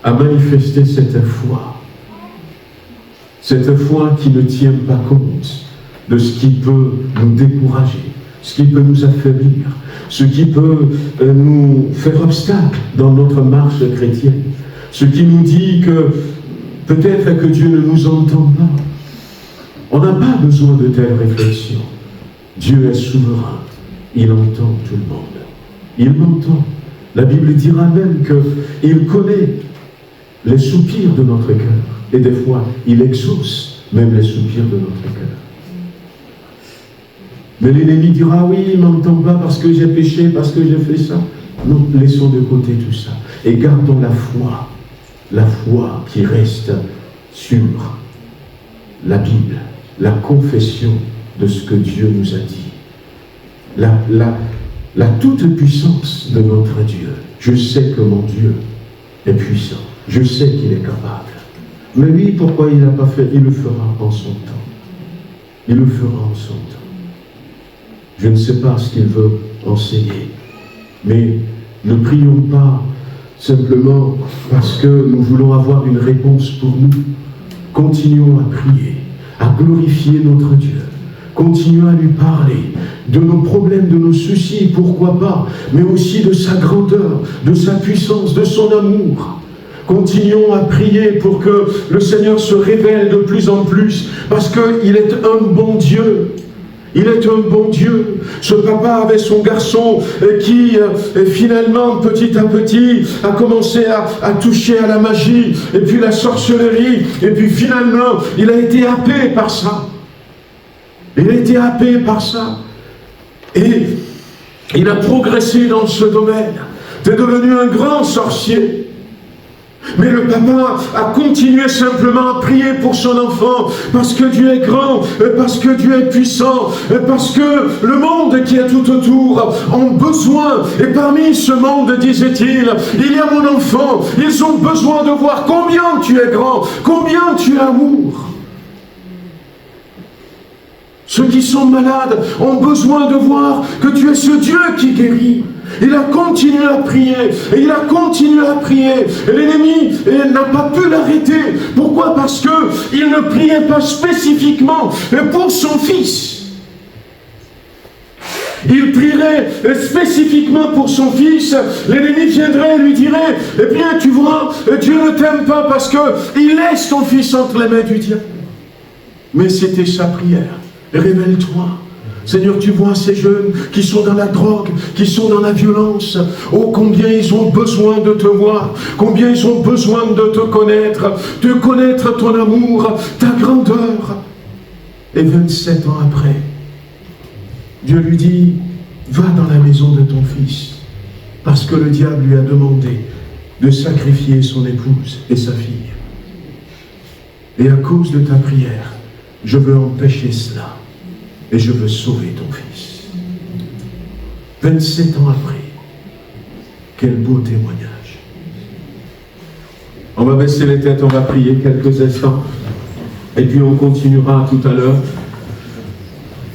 Speaker 4: à manifester cette foi. Cette foi qui ne tient pas compte de ce qui peut nous décourager, ce qui peut nous affaiblir, ce qui peut nous faire obstacle dans notre marche chrétienne, ce qui nous dit que peut-être que Dieu ne nous entend pas. On n'a pas besoin de telles réflexions. Dieu est souverain. Il entend tout le monde. Il m'entend. La Bible dira même qu'il connaît les soupirs de notre cœur. Et des fois, il exauce même les soupirs de notre cœur. Mais l'ennemi dira, oui, il ne m'entend pas parce que j'ai péché, parce que j'ai fait ça. Non, laissons de côté tout ça. Et gardons la foi qui reste sur la Bible, la confession de ce que Dieu nous a dit. La toute-puissance de notre Dieu. Je sais que mon Dieu est puissant. Je sais qu'il est capable. Mais lui, pourquoi il n'a pas fait? Il le fera en son temps. Il le fera en son temps. Je ne sais pas ce qu'il veut enseigner. Mais ne prions pas simplement parce que nous voulons avoir une réponse pour nous. Continuons à prier, à glorifier notre Dieu. Continuons à lui parler de nos problèmes, de nos soucis, pourquoi pas, mais aussi de sa grandeur, de sa puissance, de son amour. Continuons à prier pour que le Seigneur se révèle de plus en plus, parce qu'il est un bon Dieu. Il est un bon Dieu. Ce papa avait son garçon qui, finalement, petit à petit, a commencé à toucher à la magie, et puis la sorcellerie, et puis finalement, il a été happé par ça. Il a été happé par ça. Et il a progressé dans ce domaine. Il est devenu un grand sorcier. Mais le papa a continué simplement à prier pour son enfant, parce que Dieu est grand, parce que Dieu est puissant, parce que le monde qui est tout autour ont besoin, et parmi ce monde, disait-il, il y a mon enfant, ils ont besoin de voir combien tu es grand, combien tu es amour. Ceux qui sont malades ont besoin de voir que tu es ce Dieu qui guérit. Il a continué à prier, et il a continué à prier. L'ennemi n'a pas pu l'arrêter. Pourquoi? Parce qu'il ne priait pas spécifiquement pour son fils. Il prierait spécifiquement pour son fils. L'ennemi viendrait et lui dirait, eh bien tu vois, Dieu ne t'aime pas parce qu'il laisse ton fils entre les mains du diable. mais c'était sa prière. Révèle-toi. Seigneur, tu vois ces jeunes qui sont dans la drogue, qui sont dans la violence. Oh, combien ils ont besoin de te voir, combien ils ont besoin de connaître ton amour, ta grandeur. Et 27 ans après, Dieu lui dit, va dans la maison de ton fils, parce que le diable lui a demandé de sacrifier son épouse et sa fille. Et à cause de ta prière, je veux empêcher cela. Et je veux sauver ton fils. 27 ans après, quel beau témoignage. On va baisser les têtes, on va prier quelques instants. Et puis on continuera tout à l'heure.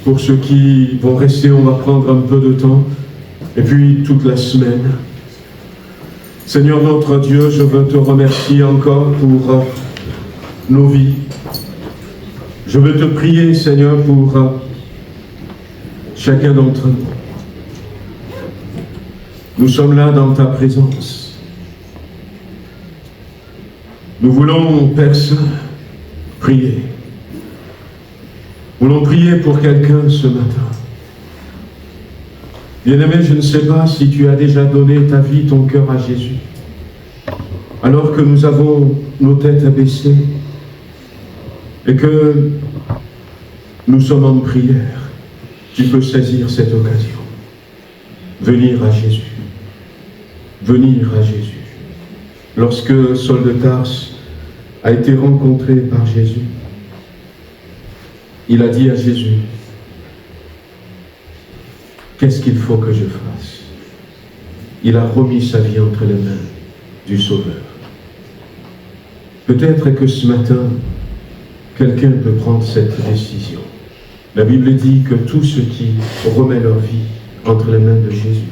Speaker 4: Pour ceux qui vont rester, on va prendre un peu de temps. Et puis toute la semaine. Seigneur notre Dieu, je veux te remercier encore pour nos vies. Je veux te prier, Seigneur, pour chacun d'entre nous. Nous sommes là dans ta présence. Nous voulons, Père Saint, prier. Nous voulons prier pour quelqu'un ce matin. Bien-aimé, je ne sais pas si tu as déjà donné ta vie, ton cœur à Jésus. Alors que nous avons nos têtes abaissées et que nous sommes en prière, tu peux saisir cette occasion. Venir à Jésus. Venir à Jésus. Lorsque Saul de Tarse a été rencontré par Jésus, il a dit à Jésus, qu'est-ce qu'il faut que je fasse? Il a remis sa vie entre les mains du Sauveur. Peut-être que ce matin, quelqu'un peut prendre cette décision. La Bible dit que tous ceux qui remettent leur vie entre les mains de Jésus,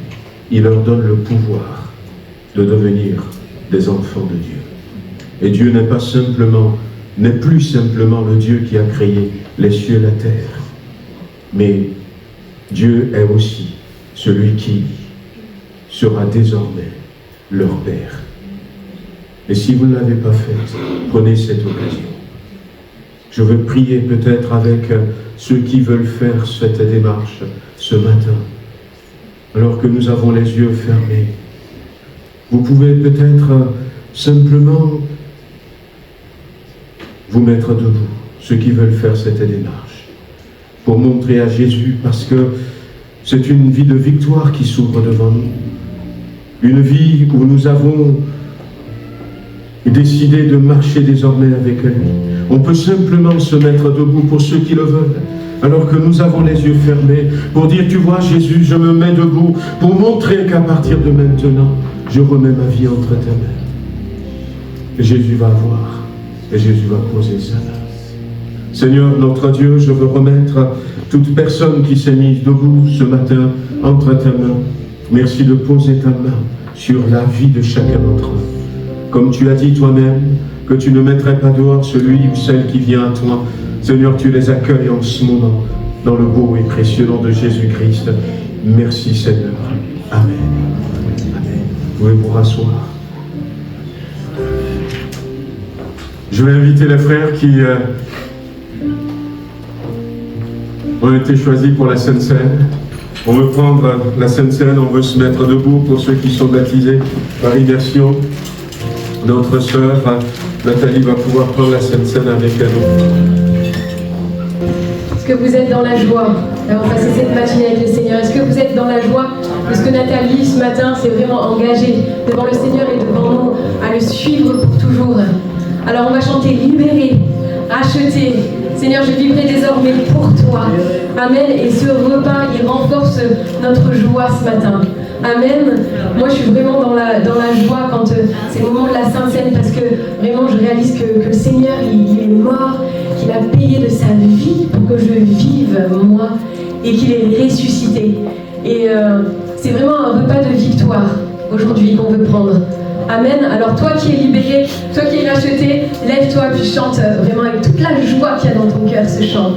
Speaker 4: il leur donne le pouvoir de devenir des enfants de Dieu. Et Dieu n'est plus simplement le Dieu qui a créé les cieux et la terre, mais Dieu est aussi celui qui sera désormais leur Père. Et si vous ne l'avez pas fait, prenez cette occasion. Je veux prier peut-être avec ceux qui veulent faire cette démarche ce matin, alors que nous avons les yeux fermés. Vous pouvez peut-être simplement vous mettre debout, ceux qui veulent faire cette démarche, pour montrer à Jésus, parce que c'est une vie de victoire qui s'ouvre devant nous. Une vie où nous avons décidé de marcher désormais avec lui. On peut simplement se mettre debout pour ceux qui le veulent, alors que nous avons les yeux fermés, pour dire, tu vois Jésus, je me mets debout, pour montrer qu'à partir de maintenant, je remets ma vie entre tes mains. Et Jésus va voir, et Jésus va poser sa main. Seigneur notre Dieu, je veux remettre toute personne qui s'est mise debout ce matin entre tes mains. Merci de poser ta main sur la vie de chacun d'entre eux. Comme tu as dit toi-même, que tu ne mettrais pas dehors celui ou celle qui vient à toi. Seigneur, tu les accueilles en ce moment, dans le beau et précieux nom de Jésus-Christ. Merci Seigneur. Amen. Amen. Vous pouvez vous rasseoir. Je vais inviter les frères qui ont été choisis pour la Sainte Seine. On veut prendre la Sainte Seine, on veut se mettre debout pour ceux qui sont baptisés par immersion. Notre sœur Nathalie va pouvoir prendre la Sainte Seine avec nous.
Speaker 2: Est-ce que vous êtes dans la joie d'avoir passé cette matinée avec le Seigneur? Est-ce que vous êtes dans la joie de ce que Nathalie, ce matin, s'est vraiment engagée devant le Seigneur et devant nous à le suivre pour toujours? Alors on va chanter libéré, racheté. Seigneur, je vivrai désormais pour toi. Amen. Et ce repas, il renforce notre joie ce matin. Amen. Moi, je suis vraiment dans la joie quand c'est le moment de la Sainte Seine, parce que vraiment, je réalise que le Seigneur, il est mort, qu'il a payé de sa vie pour que je vive, moi, et qu'il est ressuscité. Et c'est vraiment un repas de victoire aujourd'hui qu'on veut prendre. Amen. Alors toi qui es libéré, toi qui es racheté, lève-toi puis chante vraiment avec toute la joie qu'il y a dans ton cœur ce chant.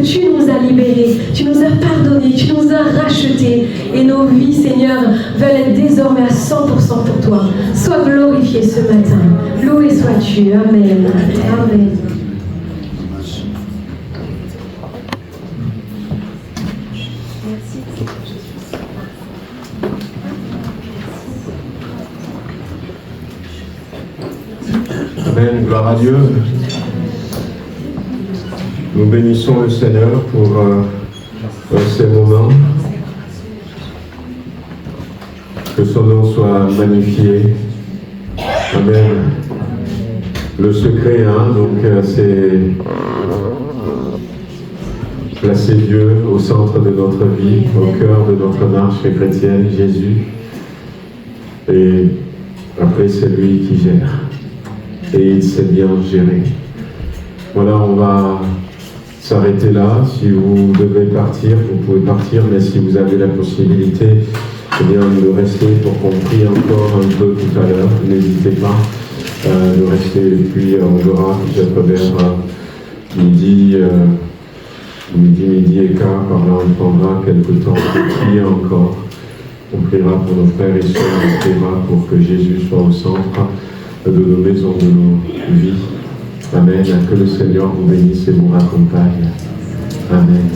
Speaker 2: tu nous as libérés, tu nous as pardonnés, tu nous as rachetés. Et nos vies, Seigneur, veulent être désormais à 100% pour toi. Sois glorifié ce matin. Loué sois-tu. Amen. Amen.
Speaker 4: Amen, gloire à Dieu. Nous bénissons le Seigneur pour ces moments. Que son nom soit magnifié. Amen. Le secret, c'est placer Dieu au centre de notre vie, au cœur de notre marche chrétienne, Jésus. Et après, c'est lui qui gère. Et il sait bien gérer. Voilà, on va s'arrêter là. Si vous devez partir, vous pouvez partir, mais si vous avez la possibilité, eh bien, de rester pour qu'on prie encore un peu tout à l'heure. N'hésitez pas de rester, et puis on verra peut-être vers midi et quart, par là on prendra quelques temps pour prier encore. On priera pour nos frères et sœurs, on priera pour que Jésus soit au centre de nos maisons, de nos vies. Amen. Que le Seigneur vous bénisse et vous raccompagne. Amen.